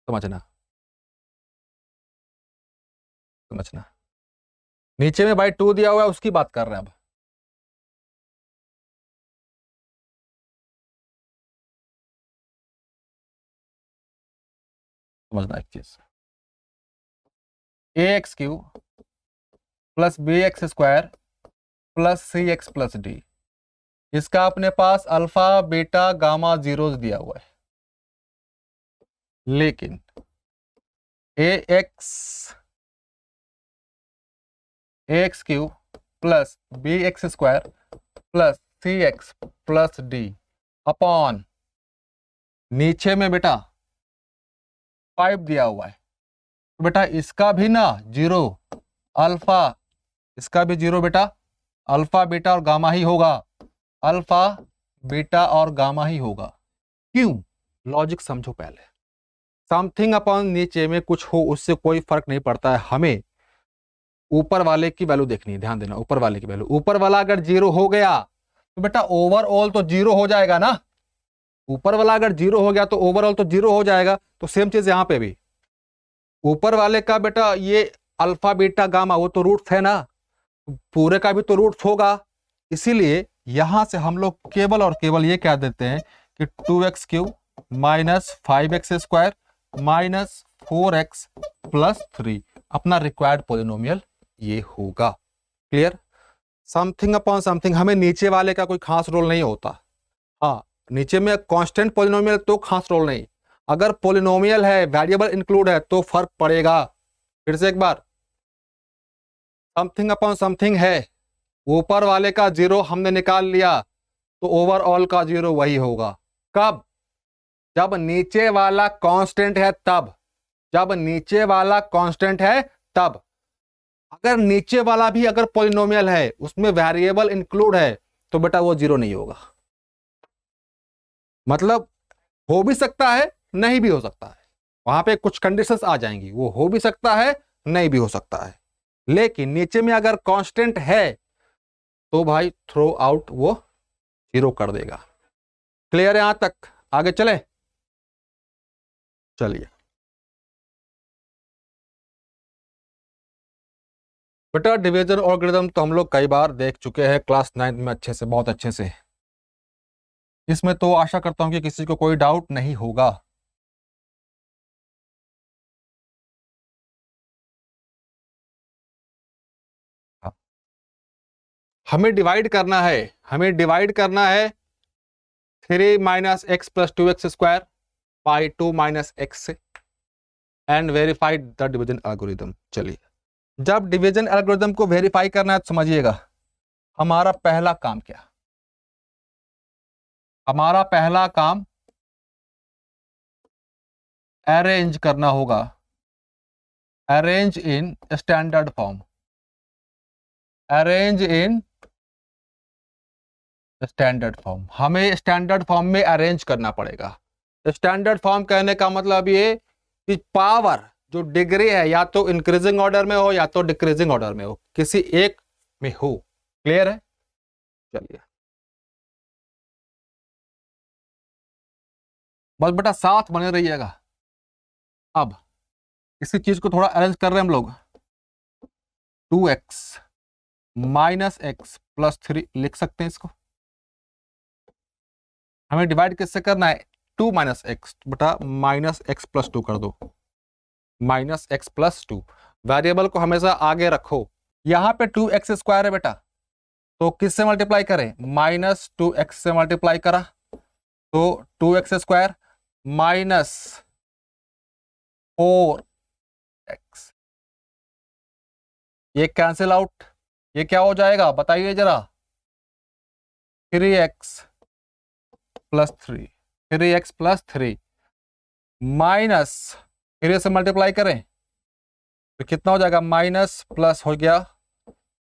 समझना, समझना। नीचे में भाई 2 दिया हुआ है, उसकी बात कर रहे हैं अब। समझना एक चीज, ax³ plus bx² plus cx plus d, इसका अपने पास अल्फा बीटा गामा जीरोस दिया हुआ है। लेकिन ax³ plus bx² plus cx plus d upon नीचे में बेटा 5 दिया हुआ है। तो बेटा इसका भी ना 0, अल्फा, इसका भी 0 बेटा, अल्फा बीटा और गामा ही होगा, अल्फा बीटा और गामा ही होगा। क्यों? लॉजिक समझो पहले। समथिंग अपॉन नीचे में कुछ हो उससे कोई फर्क नहीं पड़ता है, हमें ऊपर वाले की वैल्यू देखनी है। ध्यान देना, ऊपर वाले की वैल्यू, ऊपर वाला अगर 0 हो गया तो बेटा ओवरऑल तो 0 हो जाएगा ना। ऊपर वाला अगर 0 हो गया तो ओवरऑल तो 0 हो जाएगा। तो सेम चीज यहां पे भी, ऊपर वाले का बेटा ये अल्फा बीटा गामा वो तो रूट्स है ना, पूरे का भी तो रूट्स होगा, इसीलिए यहां से हम लोग केवल और केवल ये कह देते हैं कि 2x³ minus 5x² minus 4x+3 अपना रिक्वायर्ड पॉलिनोमियल ये होगा। क्लियर? समथिंग अपॉन समथिंग, हमें नीचे वाले का कोई खास रोल नहीं होता। हाँ, नीचे में कांस्टेंट पॉलिनोमियल तो खास रोल नहीं, अगर पॉलिनोमियल है वेरिएबल इंक्लूड है तो फर्क पड़ेगा। फिर से एक बार, समथिंग अपॉन समथिंग है, ऊपर वाले का 0 हमने निकाल लिया तो ओवरऑल का 0 वही होगा। कब? जब नीचे वाला कांस्टेंट है तब, जब नीचे वाला कांस्टेंट है तब। अगर नीचे वाला भी अगर पॉलिनोमियल है उसमें वेरिएबल इंक्लूड है तो बेटा वो 0 नहीं होगा। मतलब हो भी सकता है नहीं भी हो सकता है, वहां पे कुछ कंडीशंस आ जाएंगी, वो हो भी सकता है नहीं भी हो सकता है, लेकिन नीचे में अगर कांस्टेंट है तो भाई थ्रो आउट वो 0 कर देगा। क्लियर है? यहां तक आगे चले? चलिए बेटा, डिवीजन एल्गोरिथम तो हम लोग कई बार देख चुके हैं क्लास 9 में अच्छे से, बहुत अच्छे से। इसमें तो आशा करता हूं कि किसी को कोई डाउट नहीं होगा। हमें डिवाइड करना है, हमें डिवाइड करना है 3 minus x plus 2x² by 2 minus x से, and verified the division algorithm. चलिए, जब डिवीजन एल्गोरिथम को वेरीफाई करना है तो समझिएगा हमारा पहला काम क्या, हमारा पहला काम अरेंज करना होगा, arrange in standard form, arrange in standard form. हमें स्टैंडर्ड फॉर्म में अरेंज करना पड़ेगा। स्टैंडर्ड फॉर्म कहने का मतलब ये कि पावर जो डिग्री है या तो इंक्रीजिंग ऑर्डर में हो या तो डिक्रीजिंग ऑर्डर में हो, किसी एक में हो। क्लियर है? चलिए, बस बेटा साथ बने रहिएगा। अब इसी चीज को थोड़ा अरेंज कर रहे हैं हम लोग। 2x माइनस एक्स प्लस 3 लिख सकते हैं इसको। हमें डिवाइड किससे करना है? 2 माइनस एक्स, बेटा माइनस एक्स प्लस 2 कर दो, माइनस एक्स प्लस 2। वेरिएबल को हमेशा आगे रखो। यहां पे 2x² है बेटा, तो किससे मल्टीप्लाई करें? -2x से मल्टीप्लाई करा तो 2x² माइनस 4x, ये कैंसिल आउट, ये क्या हो जाएगा बताइए जरा? 3x plus 3, 3x plus 3 minus 3 से मल्टीप्लाई करें तो कितना हो जाएगा? माइनस प्लस हो गया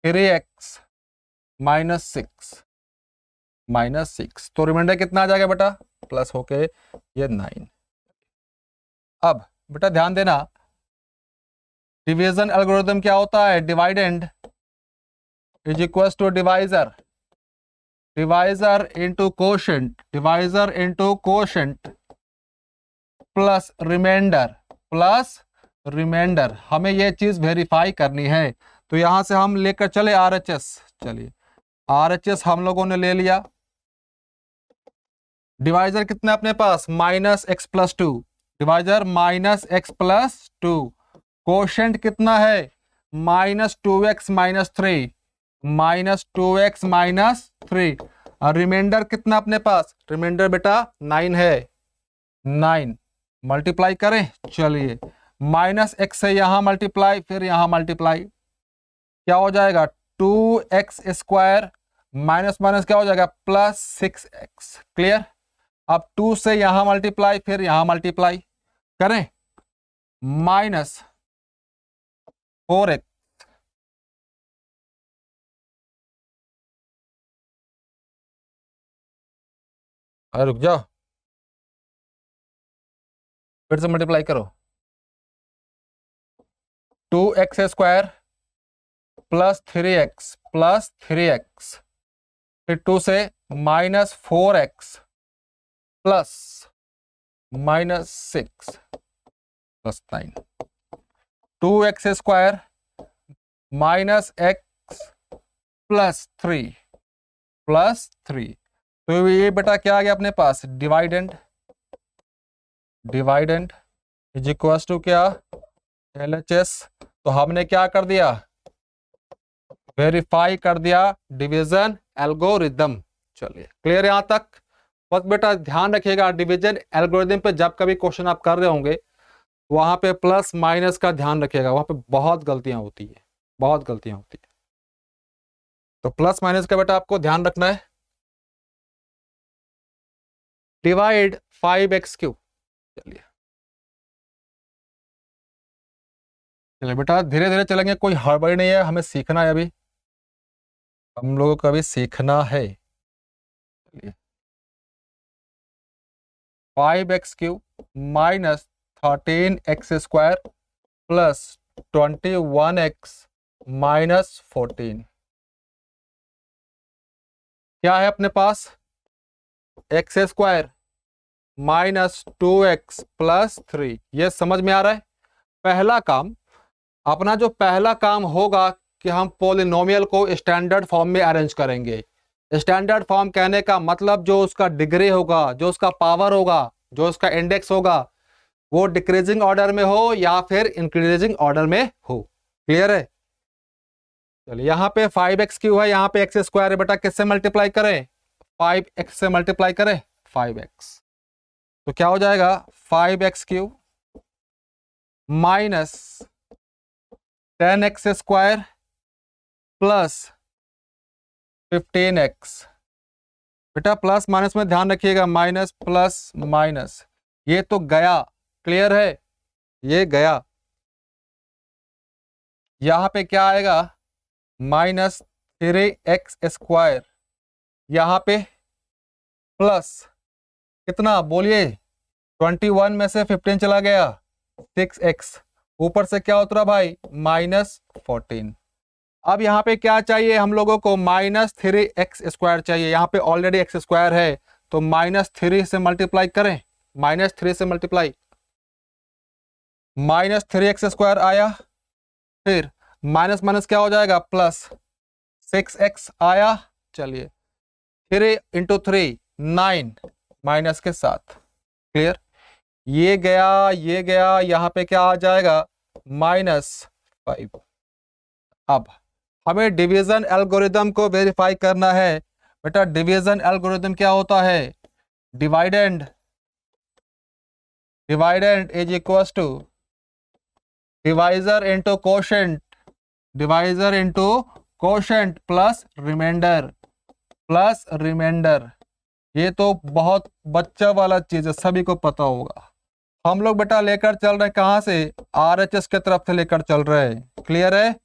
3x माइनस 6, माइनस 6, तो रिमाइंडर कितना आ जाएगा बेटा? प्लस होके ये 9। अब बेटा ध्यान देना, डिवीजन एल्गोरिथम क्या होता है? Dividend is equal to divisor, divisor into quotient, divisor into quotient plus remainder, plus remainder. हमें यह चीज वेरीफाई करनी है, तो यहां से हम लेकर चले RHS। चलिए, RHS हम लोगों ने ले लिया। डिवाइजर कितना अपने पास? -x plus 2, divisor -x plus 2। Quotient कितना है? -2x minus 3, -2x minus 3। और रिमाइंडर कितना अपने पास? रिमाइंडर बेटा 9 है, 9 मल्टीप्लाई करें। चलिए, -x से यहां मल्टीप्लाई, फिर यहां मल्टीप्लाई, क्या हो जाएगा? 2x² माइनस माइनस क्या हो जाएगा? Plus 6x। क्लियर? अब 2 से यहां मल्टीप्लाई, फिर यहां मल्टीप्लाई करें, -4x, अरे रुक जाओ, फिर से मल्टीप्लाई करो, 2x² plus 3x plus 3x, फिर 2 से -4x plus -6 plus 9। 2x² minus x plus three. तो ये बेटा क्या आ गया अपने पास, डिवाइडेंड इज इक्वल टू क्या, LHS। तो हमने क्या कर दिया, वेरीफाई कर दिया डिवीजन एल्गोरिदम। चलिए क्लियर यहां तक। बस बेटा ध्यान रखिएगा डिवीजन एल्गोरिदम पे जब कभी क्वेश्चन आप कर रहे होंगे वहां पे प्लस माइनस का ध्यान रखिएगा, वहां पे बहुत गलतियां होती है, बहुत गलतियां होती है। तो प्लस माइनस का बेटा आपको ध्यान रखना है। Divide 5x³। चलिए चलिए बेटा धीरे धीरे चलेंगे, कोई हड़बड़ी नहीं है, हमें सीखना है अभी, हम लोगों को अभी सीखना है। चलिए 5x³ minus 13x² plus 21x minus 14 क्या है अपने पास, x² माइनस 2x प्लस 3। ये समझ में आ रहा है। पहला काम, अपना जो पहला काम होगा कि हम पॉलिनोमियल को स्टैंडर्ड फॉर्म में अरेंज करेंगे। स्टैंडर्ड फॉर्म कहने का मतलब जो उसका डिग्री होगा, जो उसका पावर होगा, जो उसका इंडेक्स होगा, वो डिक्रीजिंग ऑर्डर में हो या फिर इंक्रीजिंग ऑर्डर में हो। क्लियर है। चलिए यहाँ पे 5x³ है, यहाँ पे x² है, बेटा किससे मल्टीप्लाई करें, 5x से मल्टीप्लाई करें 5x। तो क्या हो जाएगा 5x³ minus 10x² plus 15x। बेटा प्लस माइनस में ध्यान रखिएगा, माइनस प्लस माइनस, ये तो गया। क्लियर है, ये गया। यहां पे क्या आएगा, माइनस 3x², यहां पे प्लस कितना बोलिए, 21 में से 15 चला गया 6x, ऊपर से क्या उतरा भाई, माइनस 14। अब यहाँ पे क्या चाहिए हम लोगों को, माइनस 3x² चाहिए। यहाँ पे ऑलरेडी x² है, तो माइनस 3 से मल्टीप्लाई करें, माइनस 3 से मल्टीप्लाई, माइनस 3x² आया, फिर माइनस माइनस क्या हो जाएगा, प्लस 6x आया। चलिए 3 इंटू 3 9 माइनस के साथ। क्लियर, ये गया, ये गया, यहाँ पे क्या आ जाएगा, -5। अब हमें डिवीजन एल्गोरिदम को वेरीफाई करना है। बेटा डिवीजन एल्गोरिदम क्या होता है, dividend is equal to divisor into quotient, divisor into quotient plus remainder. ये तो बहुत बच्चा वाला चीज है, सभी को पता होगा। हम लोग बेटा लेकर चल रहे हैं कहां से, RHS के तरफ से लेकर चल रहे हैं। क्लियर है,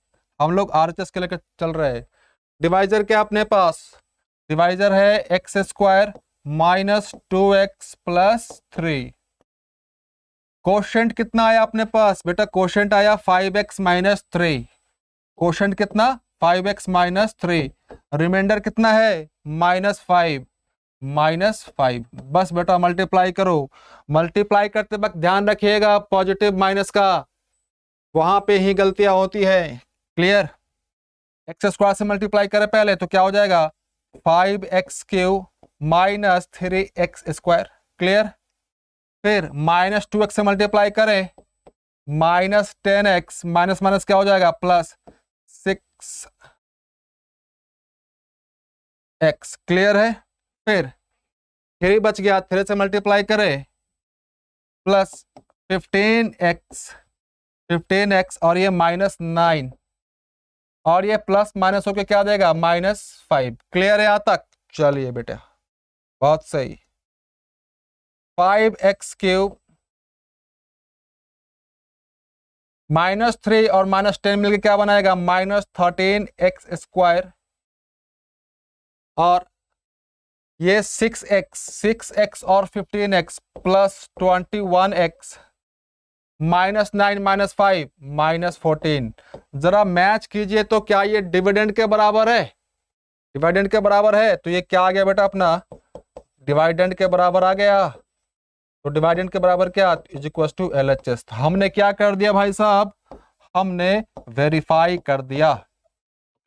हम लोग RHS के लेकर चल रहे हैं। डिवाइजर क्या अपने पास, डिवाइजर है x² minus 2x plus 3। Quotient कितना आया अपने पास, बेटा कोशेंट आया 5x माइनस 3। कोशेंट कितना, 5x माइनस 3। रिमाइंडर कितना है, -5 -5। बस बेटा मल्टीप्लाई करो। मल्टीप्लाई करते वक्त ध्यान रखिएगा पॉजिटिव माइनस का, वहां पे ही गलतियां होती है। क्लियर, x² से मल्टीप्लाई करें पहले तो क्या हो जाएगा, 5x³ माइनस 3x²। क्लियर, फिर माइनस 2x से मल्टीप्लाई करें, माइनस 10x, माइनस माइनस क्या हो जाएगा, प्लस 6x। क्लियर है, फिर 3 बच गया, 3 से मल्टीप्लाई करें, प्लस 15x और ये -9 और ये प्लस माइनस होके क्या देगा, -5। क्लियर है यहां तक। चलिए बेटा बहुत सही, 5x³ -3 और -10 मिलकर क्या बनाएगा, -13x²। और ये 6x और 15x प्लस 21x -9 -5 -14। जरा मैच कीजिए तो क्या ये डिविडेंड के बराबर है, डिवाइडेंड के बराबर है। तो ये क्या आ गया बेटा अपना, डिवाइडेंड के बराबर आ गया। तो डिवाइडेंड के बराबर क्या, इज इक्वल टू LHS। हमने क्या कर दिया भाई साहब, हमने वेरीफाई कर दिया।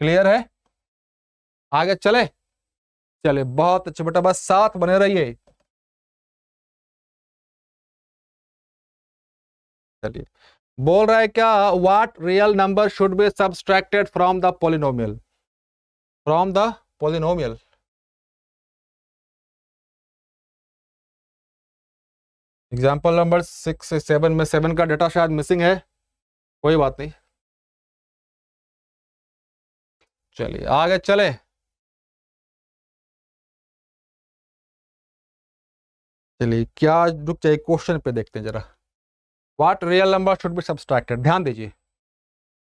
क्लियर है? आगे चले? चले, बहुत अच्छे बेटा, बस साथ बने रहिए। चलिए, बोल रहा है क्या, what real number should be subtracted from the polynomial, from the polynomial. Example number 6 से 7 में 7 का डेटा शायद मिसिंग है, कोई बात नहीं। चलिए आगे चले। चलिए क्या, रुक जाइए, क्वेश्चन पे देखते हैं जरा। What real number should be subtracted, ध्यान दीजिए।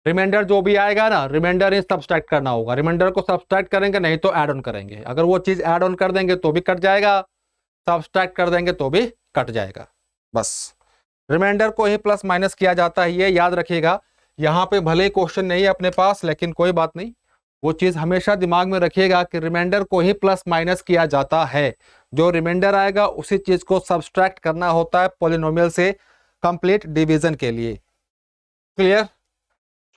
रिमाइंडर जो भी आएगा ना, रिमाइंडर ही सब्सट्रैक्ट करना होगा। रिमाइंडर को सब्सट्रैक्ट करेंगे, नहीं तो ऐड ऑन करेंगे। अगर वो चीज ऐड ऑन कर देंगे तो भी कट जाएगा, सब्सट्रैक्ट कर देंगे तो भी कट जाएगा। बस रिमाइंडर को ही प्लस माइनस किया जाता है, ये याद रखिएगा। यहाँ पे भले क्वेश्चन नहीं है अपने पास, लेकिन कोई बात नहीं, वो चीज हमेशा दिमाग में रखिएगा कि रिमाइंडर को ही प्लस माइनस किया जाता है। जो रिमाइंडर आएगा उसी चीज को सब्सट्रैक्ट करना होता है पॉलिनोमियल से कंप्लीट डिवीजन के लिए। क्लियर?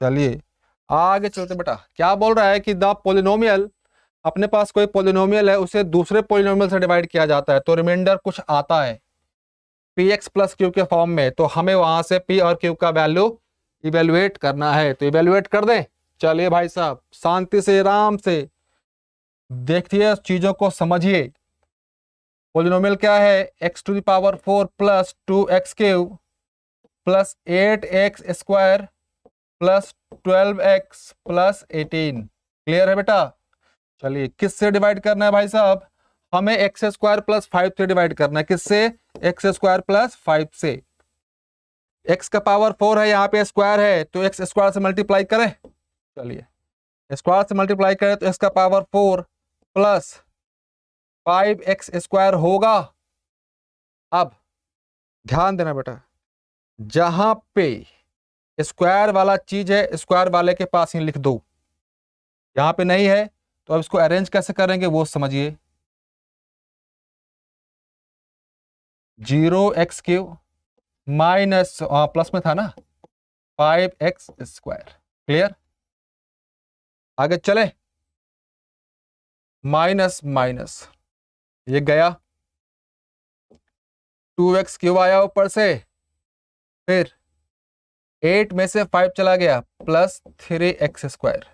चलिए आगे चलते बेटा। क्या बोल रहा है कि द पॉलिनोमियल, अपने पास कोई पॉलिनोमियल है, उसे दूसरे पॉलिनोमियल से डिवाइड किया जाता है तो रिमाइंडर कुछ आता है पी एक्स प्लस क्यू के फॉर्म में, तो हमें वहां से पी और क्यू का वैल्यू इवेल्युएट करना है। तो इवेल्युएट कर दें। चलिए भाई साहब, शांति से आराम से देखिए, चीजों को समझिए। पॉलिनोमियल क्या है, x to the power 4 plus 2x cube plus 8x square plus 12x plus 18। Clear है बेटा? चलिए, किससे डिवाइड करना है भाई साहब, हमें एक्स स्क्वायर प्लस 5 से डिवाइड करना है। किससे? एक्स स्क्वायर प्लस 5 से। एक्स का पावर 4 है, यहाँ पे स्क्वायर है, तो एक्स स्क्वायर से मल्टीप्लाई करें। चलिए, स्क्वायर से मल्टीप्लाई करें तो एक्स का पावर 4 प्लस 5x स्क्वायर होगा। अब ध्यान देना बेटा, जहां पे स्क्वायर वाला चीज है, स्क्वायर वाले के पास ही लिख दो। यहां पे नहीं है तो अब इसको अरेंज कैसे करेंगे वो समझिए। 0x क्यूब माइनस, प्लस में था ना, 5x स्क्वायर। क्लियर? आगे चले। माइनस माइनस ये गया, 2x क्यूब आया ऊपर से, फिर 8 में से 5 चला गया, plus 3x square,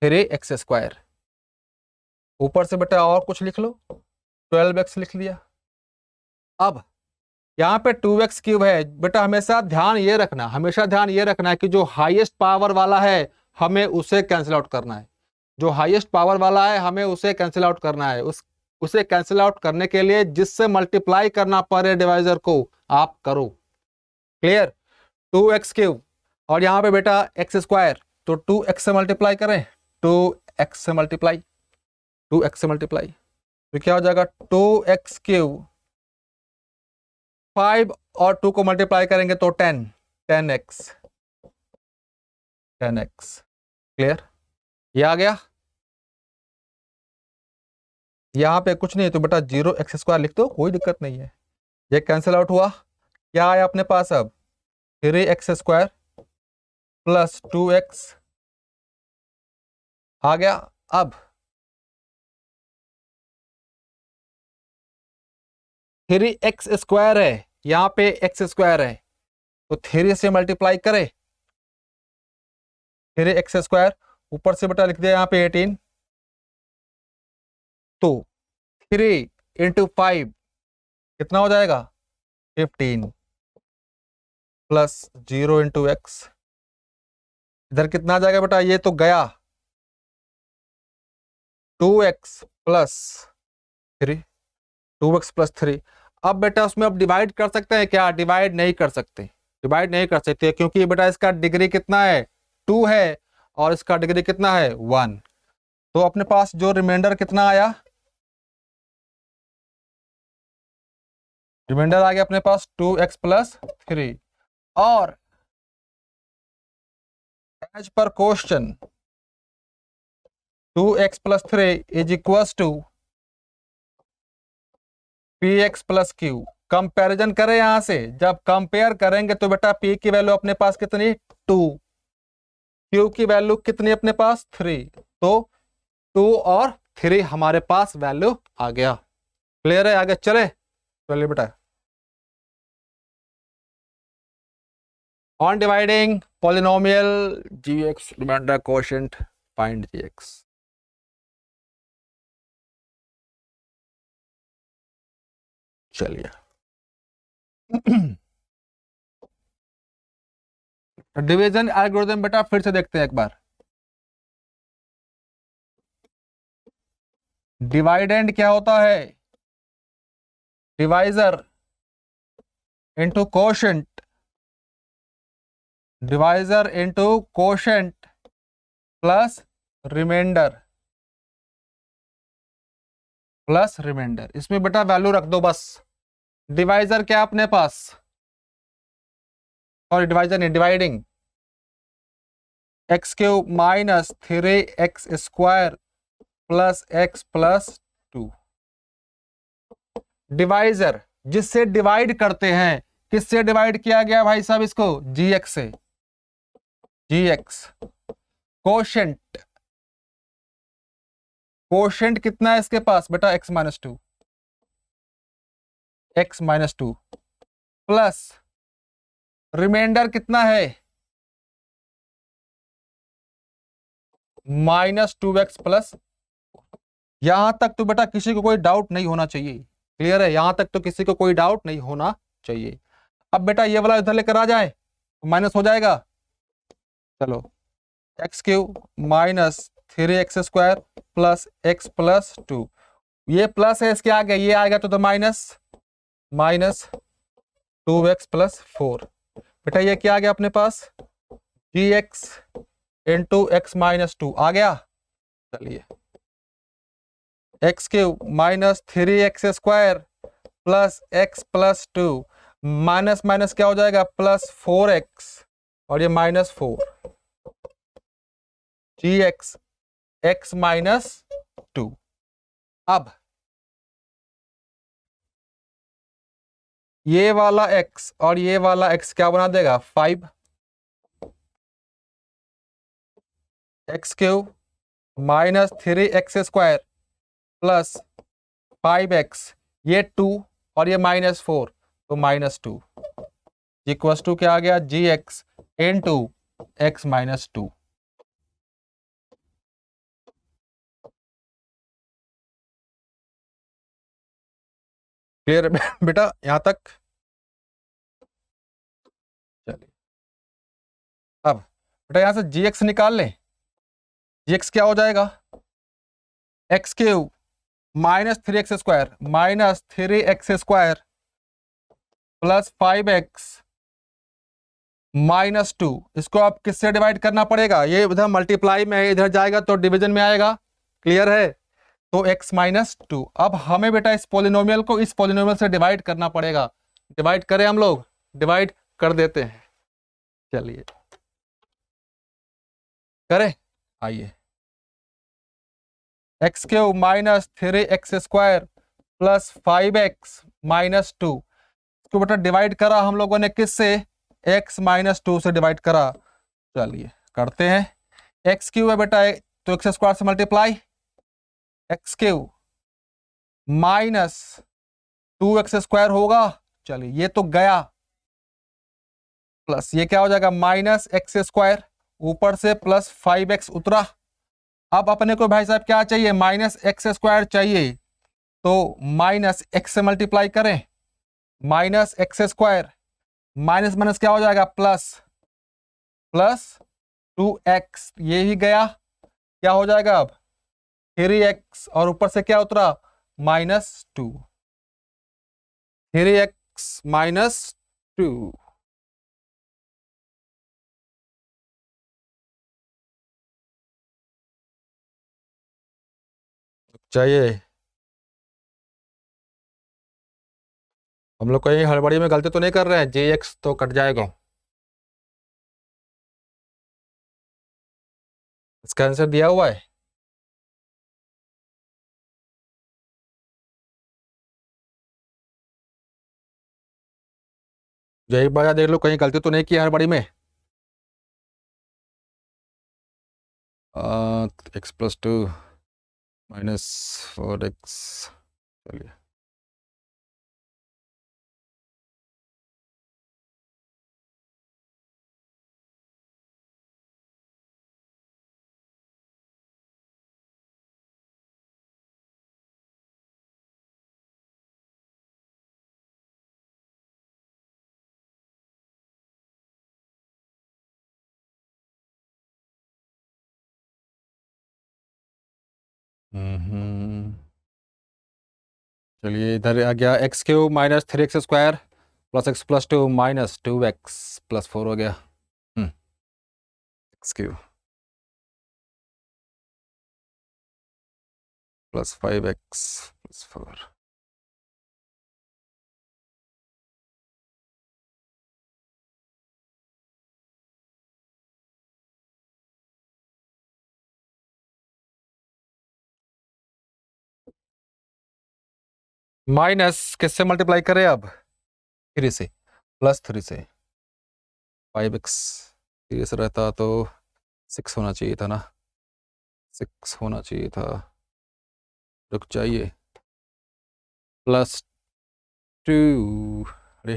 3x square. ऊपर से बेटा और कुछ लिख लो, 12x लिख लिया। अब यहाँ पे 2x क्यूब है बेटा, हमेशा ध्यान ये रखना, हमेशा ध्यान ये रखना है कि जो हाईएस्ट पावर वाला है हमें उसे कैंसिल आउट करना है। जो हाईएस्ट पावर वाला है हमें उसे कैंसिल आउट करना है। उसे कैंसिल आउट करने के लिए जिससे मल्टीप्लाई करना पड़े डिवाइजर को, आप करो। क्लियर? 2x क्यूब और यहाँ पे बेटा एक्स स्क्वायर, तो 2x से मल्टीप्लाई करें, 2x से मल्टीप्लाई, 2x से मल्टीप्लाई, तो क्या हो जाएगा, 2x क्यूब, 5 और 2 को मल्टीप्लाई करेंगे तो 10, 10x, 10x। क्लियर? ये आ गया। यहाँ पे कुछ नहीं है तो बेटा 0x स्क्वायर लिख दो, कोई दिक्कत नहीं है। ये कैंसिल आउट हुआ, क्या आया अपने पास अब, 3x स्क्वायर प्लस 2x आ गया। अब 3x स्क्वायर है, यहाँ पे x स्क्वायर है, तो 3 से मल्टीप्लाई करें, 3x स्क्वायर, ऊपर से बेटा लिख दिया यहाँ पे 18, तो 3 इंटू 5 कितना हो जाएगा, 15 प्लस 0 इंटू एक्स, इधर कितना आ जाएगा बेटा, ये तो गया 2x प्लस 3, 2x प्लस 3। अब बेटा उसमें अब डिवाइड कर सकते हैं क्या, डिवाइड नहीं कर सकते, डिवाइड नहीं कर सकते क्योंकि बेटा इसका डिग्री कितना है, 2 है, और इसका डिग्री कितना है, 1। तो अपने पास जो रिमाइंडर कितना आया, रिमाइंडर आ गया अपने पास 2x प्लस 3, और as per question 2x plus 3 is equal to px plus q। Comparison करें यहां से, जब कंपेयर करेंगे तो बेटा P की वैल्यू अपने पास कितनी 2, Q की वैल्यू कितनी अपने पास 3, तो 2 और 3 हमारे पास वैल्यू आ गया। क्लियर है? आगे चलिए बेटा। On dividing polynomial gx remainder quotient find gx। चलिए डिवीजन एल्गोरिथम बेटा फिर से देखते हैं एक बार। डिवाइडेंड क्या होता है? Divisor into quotient, divisor into quotient plus remainder, plus remainder. इसमें बेटा वैल्यू रख दो बस। डिवाइजर क्या अपने पास, सॉरी डिवाइजर नहीं, dividing x cube minus 3x square plus x plus 2। Divisor जिससे डिवाइड करते हैं, किससे डिवाइड किया गया भाई साहब इसको? gx से, gx। कोशेंट, कोशेंट कितना है इसके पास बेटा? x minus 2, x minus 2 plus remainder कितना है? Minus 2x plus. यहां तक तो बेटा किसी को कोई डाउट नहीं होना चाहिए। क्लियर है? यहां तक तो किसी को कोई डाउट नहीं होना चाहिए। अब बेटा ये वाला इधर लेकर आ जाए तो माइनस हो जाएगा। चलो x cube minus 3x square plus x plus 2, ये प्लस है, इसके आगे ये आएगा तो माइनस, माइनस 2x प्लस 4। बेटा ये क्या आ गया अपने पास? gx इंटू एक्स माइनस 2 आ गया। चलिए x cube minus 3x square plus x plus 2, minus minus क्या हो जाएगा? प्लस 4x और ये माइनस 4, gx x माइनस 2। अब ये वाला x और ये वाला x क्या बना देगा? 5। X cube minus 3x square plus 5x, ये 2 और ये माइनस 4 तो माइनस 2 इक्वल टू क्या आ गया? gx into x minus 2। Clear बेटा यहां तक? चलिए अब बेटा यहां से gx निकाल लें। gx क्या हो जाएगा? X cube minus 3x square, minus 3x square plus 5x minus 2। इसको आप किससे डिवाइड करना पड़ेगा? ये इधर मल्टीप्लाई में है, इधर जाएगा तो डिवीजन में आएगा। क्लियर है? तो x माइनस 2। अब हमें बेटा इस पोलिनोमियल को इस पोलिनोमियल से डिवाइड करना पड़ेगा। डिवाइड करें हम लोग? डिवाइड कर देते हैं। चलिए करें, आइए। X cube minus 3x square plus 5x minus 2, इसको बेटा डिवाइड करा हम लोगों ने किससे? x माइनस 2 से डिवाइड करा। चलिए करते हैं। एक्स क्यूब है बेटा तो एक्स स्क्वायर से multiply, x cube minus 2x square होगा। चलिए ये तो गया, प्लस ये क्या हो जाएगा? माइनस एक्स स्क्वायर, ऊपर से प्लस 5x उतरा। अब अपने को भाई साहब क्या चाहिए? माइनस एक्स स्क्वायर चाहिए, तो माइनस एक्स से मल्टीप्लाई करें, minus x square minus minus क्या हो जाएगा? प्लस, प्लस 2x, ये ही गया। क्या हो जाएगा अब? 3x और ऊपर से क्या उतरा? Minus 2, 3x minus 2। चाहिए हम लोग कहीं हड़बड़ी में गलती तो नहीं कर रहे हैं? jx तो कट जाएगा। इसका आंसर दिया हुआ है। यही बात देख लो, कहीं गलती तो नहीं की हर बड़ी में। x+2 -4x, चलिए चलिए इधर आ गया x³ -3x² + x+2 -2x + 4 हो गया। x³ + 5x + 4। माइनस किससे मल्टीप्लाई करें अब? 3 से, +3 से। 5x 3 से रहता तो 6 होना चाहिए था ना, 6 होना चाहिए था। रुक जाइए, +2, अरे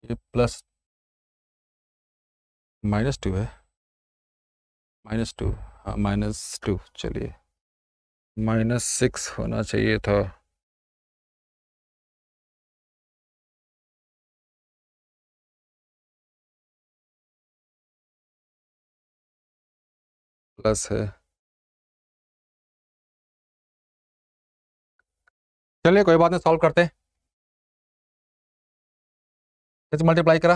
ये प्लस -2 है, -2, हाँ -2, चलिए -6 होना चाहिए था। प्लस है, चलिए कोई बात नहीं, सॉल्व करते हैं। इसे मल्टीप्लाई करा,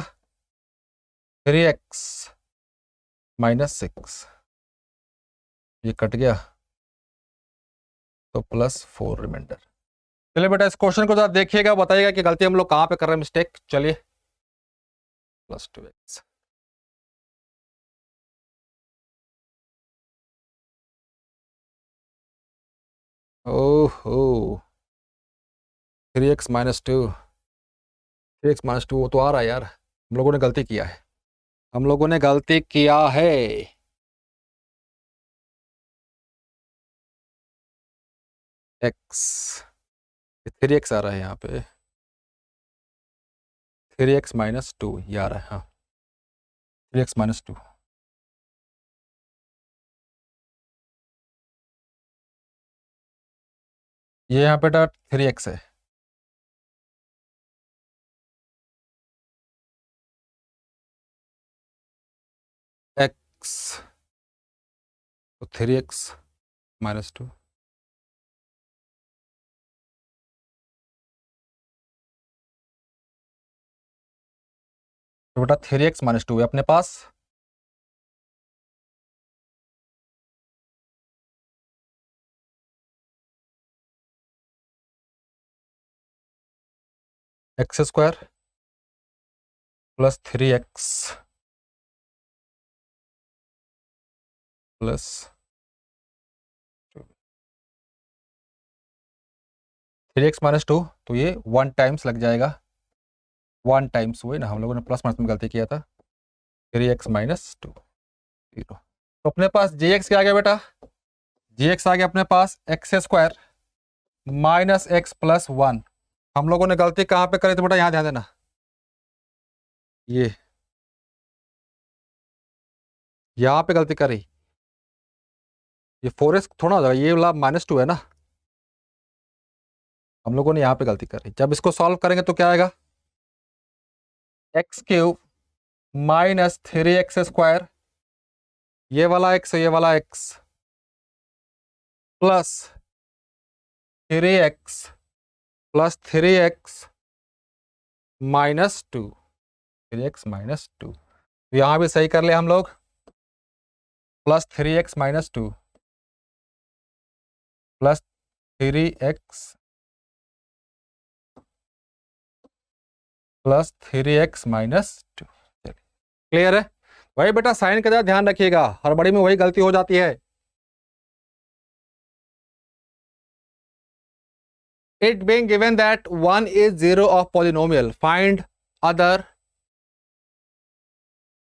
3x -6, ये कट गया तो +4 रिमाइंडर। चलिए बेटा इस क्वेश्चन को जरा देखिएगा, बताइएगा कि गलती हम लोग कहाँ पे कर रहे हैं, मिस्टेक। चलिए +2x, ओहो 3x -2, 3x -2 वो तो आ रहा है यार, हम लोगों ने गलती किया है, हम लोगों ने गलती किया है। x 3x आ रहा है यहाँ पे, 3x -2 ये आ रहा है, हाँ 3x -2। ये यहाँ पे 3x है, x तो 3x -2, तो बेटा 3x -2 है अपने पास, x² + 3x + 3x -2, तो ये 1 टाइम्स लग जाएगा, 1 टाइम्स हुए ना, हम लोगों ने प्लस माइनस में गलती किया था। 3x -2 0, तो अपने पास gx क्या आ गया बेटा, gx आ गया अपने पास x² -x + 1। हम लोगों ने गलती कहाँ पे करी तो बेटा यहाँ ध्यान देना, ये यहाँ पे गलती करी, ये 4x थोड़ा हो जाएगा, ये वाला -2 है ना, हम लोगों ने यहाँ पे गलती करी। जब इसको सॉल्व करेंगे तो क्या आएगा, x³ -3x², ये वाला x ये वाला x plus 3x + 3x -2, 3x -2, तो यहाँ भी सही कर ले हम लोग, +3x -2 + 3x + 3x -2, क्लियर है? वही बेटा साइन का ध्यान रखिएगा, हर बड़ी में वही गलती हो जाती है। It being given that 1 is 0 of polynomial, find other,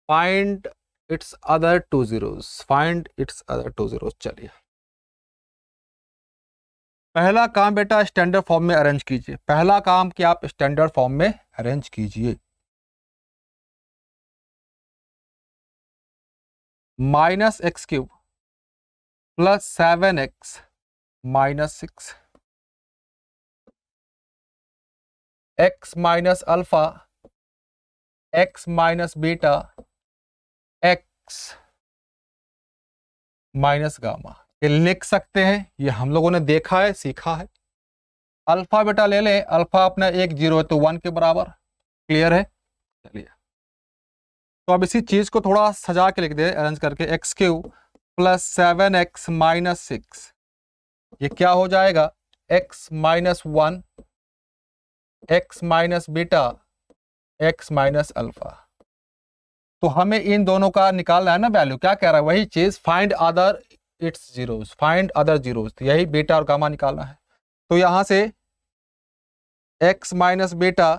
find its other two zeros, find its other two zeros. चलिए, पहला काम बेटा स्टैंडर्ड फॉर्म में अरेंज कीजिए, पहला काम कि आप स्टैंडर्ड फॉर्म में अरेंज कीजिए। Minus x cube plus 7x minus 6, x minus alpha, x minus beta, x minus gamma, ये लिख सकते हैं, ये हम लोगों ने देखा है, सीखा है। अल्फा बेटा ले लें, अल्फा अपना 1 0 है तो 1 के बराबर, क्लियर है। चलिए, तो अब इसी चीज को थोड़ा सजा के लिख दे, अरेंज करके, x cube plus 7x minus 6, ये क्या हो जाएगा, x minus 1, x minus beta, x minus alpha. तो हमें इन दोनों का निकालना है ना वैल्यू, क्या कह रहा है, वही चीज, find other it's zeros, find other zeros, यही बीटा और गामा निकालना है। तो यहां से x minus beta,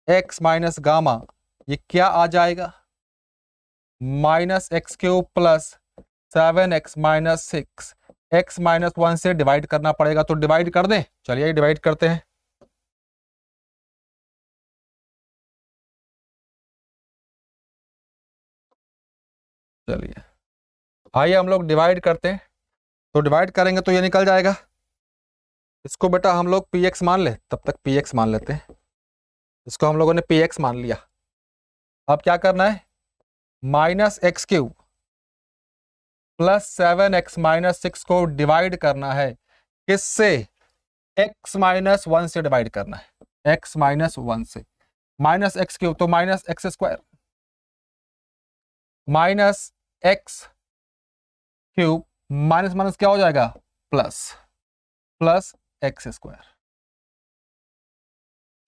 x minus gamma, ये क्या आ जाएगा, minus x cube plus 7x minus 6, x minus 1 से डिवाइड करना पड़ेगा, तो डिवाइड कर दें। चलिए डिवाइड करते हैं। चलिए आइए हम लोग डिवाइड करते हैं, तो डिवाइड करेंगे तो ये निकल जाएगा, इसको बेटा हम लोग px मान ले, तब तक px मान लेते हैं, इसको हम लोगों ने px मान लिया। अब क्या करना है, minus x cube plus 7x minus 6 को डिवाइड करना है, किससे, x माइनस 1 से डिवाइड करना है, x माइनस 1 से। माइनस एक्स क्यूब तो minus x square, minus x cube, minus minus क्या हो जाएगा, प्लस, प्लस एक्स स्क्वायर।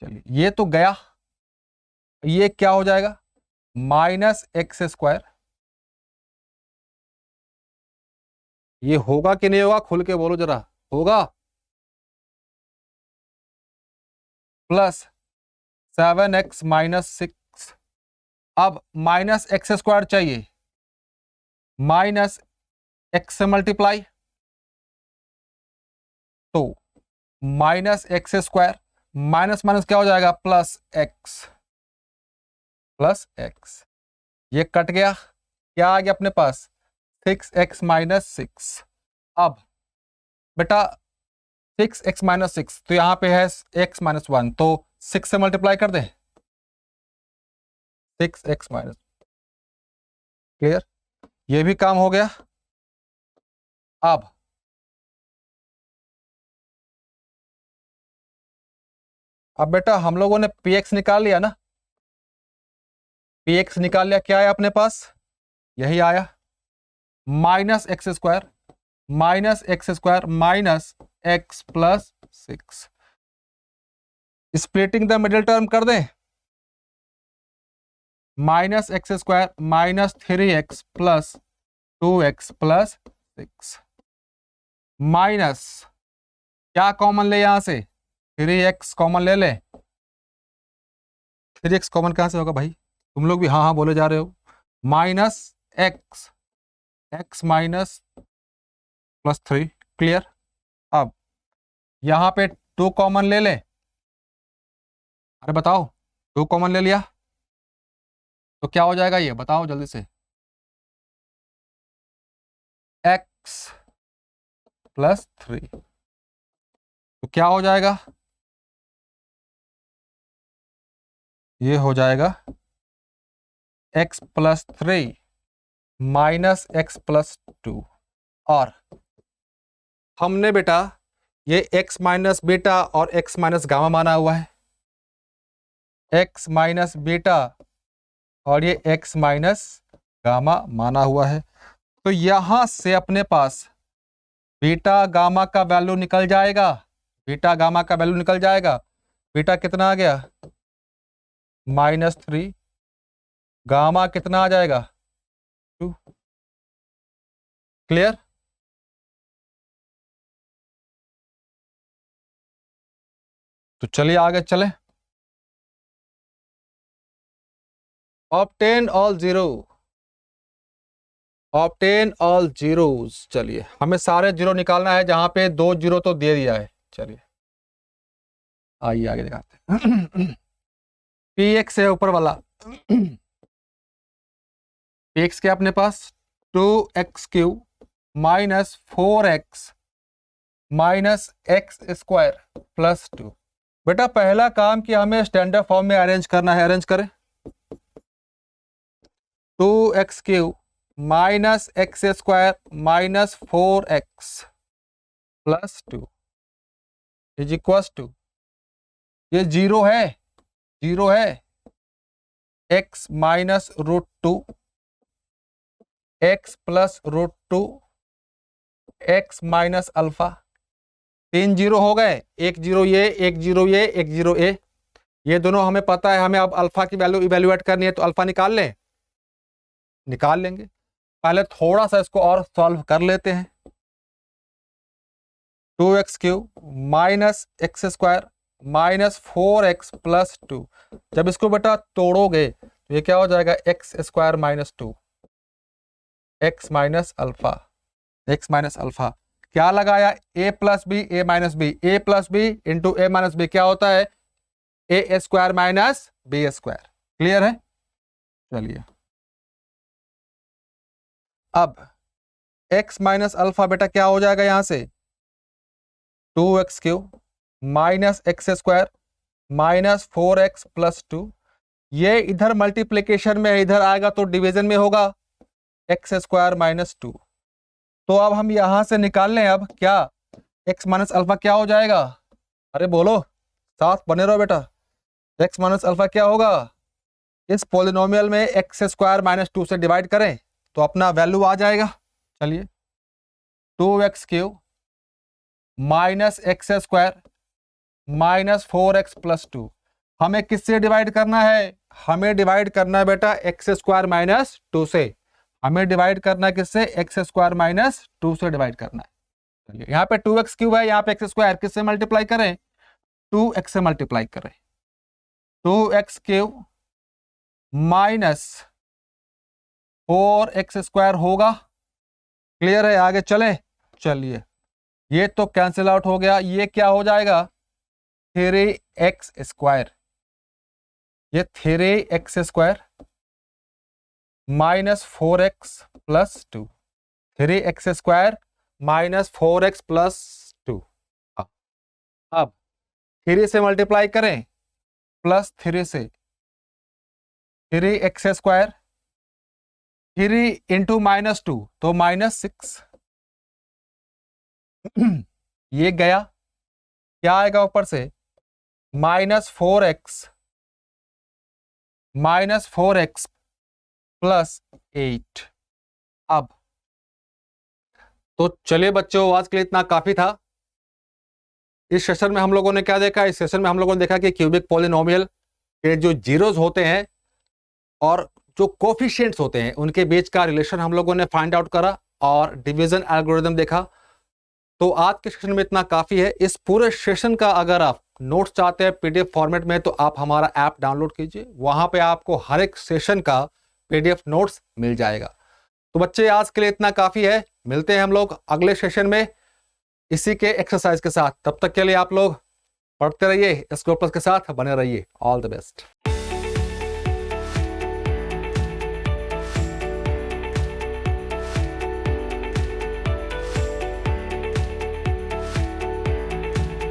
चलिए ये तो गया, ये क्या हो जाएगा, माइनस एक्स स्क्वायर, ये होगा कि नहीं होगा, खुल के बोलो जरा, होगा, प्लस 7x माइनस 6, अब माइनस एक्स स्क्वायर चाहिए, माइनस एक्स से मल्टीप्लाई, तो minus x square, minus minus क्या हो जाएगा, प्लस एक्स, प्लस एक्स, ये कट गया, क्या आ गया अपने पास, 6x माइनस 6। अब बेटा 6x माइनस 6, तो यहां पे है x माइनस 1, तो 6 से मल्टीप्लाई कर दें, 6x माइनस, क्लियर, ये भी काम हो गया। अब बेटा हम लोगों ने px निकाल लिया ना, px निकाल लिया, क्या आया अपने पास, यही आया, minus x square, minus x square minus x plus 6, splitting the middle term कर दें, minus x square minus 3x plus 2x plus 6, minus क्या कॉमन ले, यहां से 3x कॉमन ले ले, 3x कॉमन कहां से होगा भाई, तुम लोग भी हाँ हाँ बोले जा रहे हो, minus x, x minus plus 3, clear. अब यहां पे 2 कॉमन ले ले, अरे बताओ, 2 कॉमन ले लिया तो क्या हो जाएगा, ये बताओ जल्दी से, x प्लस 3, तो क्या हो जाएगा, ये हो जाएगा x plus 3 minus x plus 2, और हमने बेटा ये x माइनस बीटा और x माइनस गामा माना हुआ है, x माइनस बीटा और ये x माइनस गामा माना हुआ है, तो यहां से अपने पास बीटा गामा का वैल्यू निकल जाएगा, बीटा गामा का वैल्यू निकल जाएगा, बीटा कितना आ गया, -3, गामा कितना आ जाएगा, 2, क्लियर। तो चलिए आगे चले, obtain all zero, obtain all zeros. चलिए हमें सारे जीरो निकालना है, जहां पे 2 जीरो तो दे दिया है। चलिए आइए आगे दिखाते हैं। पी एक्स है ऊपर वाला, पी एक्स क्या अपने पास 2x³ minus 4x minus x square plus 2। बेटा पहला काम कि हमें स्टैंडर्ड फॉर्म में अरेंज करना है, अरेंज करें। 2x³ minus x square minus 4x plus 2 is equal to, ये जीरो है, जीरो है, x minus √2 x plus √2 x minus alpha. 3 zero हो गए, एक जीरो ये, एक जीरो ये, एक जीरो ए। ये दोनों हमें पता है, हमें अब अल्फा की वैल्यू इवेल्युएट करनी है, तो अल्फा निकाल लें, निकाल लेंगे। पहले थोड़ा सा इसको और सॉल्व कर लेते हैं। 2x³ minus x square minus 4x plus 2। जब इसको बेटा तोड़ोगे तो ये क्या हो जाएगा, x square minus 2 x minus alpha, x minus alpha. क्या लगाया, a plus b, a minus b, a plus b into a minus b क्या होता है, a square minus B square. Clear है। चलिए अब x माइनस अल्फा बेटा क्या हो जाएगा, यहां से 2x³ minus x square minus 4x plus 2। ये इधर मल्टीप्लीकेशन में, इधर आएगा तो डिवीजन में होगा, एक्स स्क्वायर माइनस 2। तो अब हम यहां से निकाल लें, अब क्या x माइनस अल्फा क्या हो जाएगा, अरे बोलो, साथ बने रहो बेटा। x माइनस अल्फा क्या होगा, इस पॉलिनोमियल में एक्स स्क्वायर माइनस 2 से डिवाइड करें तो अपना वैल्यू आ जाएगा। चलिए 2x³ minus x square minus 4x plus 2, हमें किससे डिवाइड करना है, हमें डिवाइड करना है बेटा एक्स स्क्वायर माइनस 2 से। हमें डिवाइड करना है किससे, एक्स स्क्वायर माइनस 2 से डिवाइड करना है। चलिए यहाँ पे 2x³ है, यहाँ पे एक्स स्क्वायर, किससे मल्टीप्लाई करें, 2x से मल्टीप्लाई करें। 2x³ माइनस 4x स्क्वायर होगा। क्लियर है, आगे चले। चलिए ये तो कैंसिल आउट हो गया, ये क्या हो जाएगा 3x स्क्वायर, ये 3x square minus 4x plus 2, 3x square minus 4x plus 2। अब 3 से मल्टीप्लाई करें, प्लस 3 से, 3x स्क्वायर, 3 इंटू माइनस 2 तो माइनस 6। ये गया, क्या आएगा ऊपर से, माइनस 4x प्लस 8। अब तो चलिए बच्चों, आज के लिए इतना काफी था। इस सेशन में हम लोगों ने क्या देखा, इस सेशन में हम लोगों ने देखा कि क्यूबिक पॉलिनोमियल के जो जीरोस होते हैं और जो कोफिशिएंट्स होते हैं उनके बीच का रिलेशन हम लोगों ने फाइंड आउट करा और डिवीजन एल्गोरिथम देखा। तो आज के सेशन में इतना काफी है। इस पूरे सेशन का अगर आप नोट्स चाहते हैं पीडीएफ फॉर्मेट में तो आप हमारा ऐप डाउनलोड कीजिए, वहां पे आपको हर एक सेशन का पीडीएफ नोट्स मिल जाएगा। तो बच्चे आज के लिए इतना काफी है, मिलते हैं हम लोग अगले सेशन में इसी के एक्सरसाइज के साथ। तब तक के लिए आप लोग पढ़ते रहिए, स्कोर प्लस के साथ बने रहिए। All the best.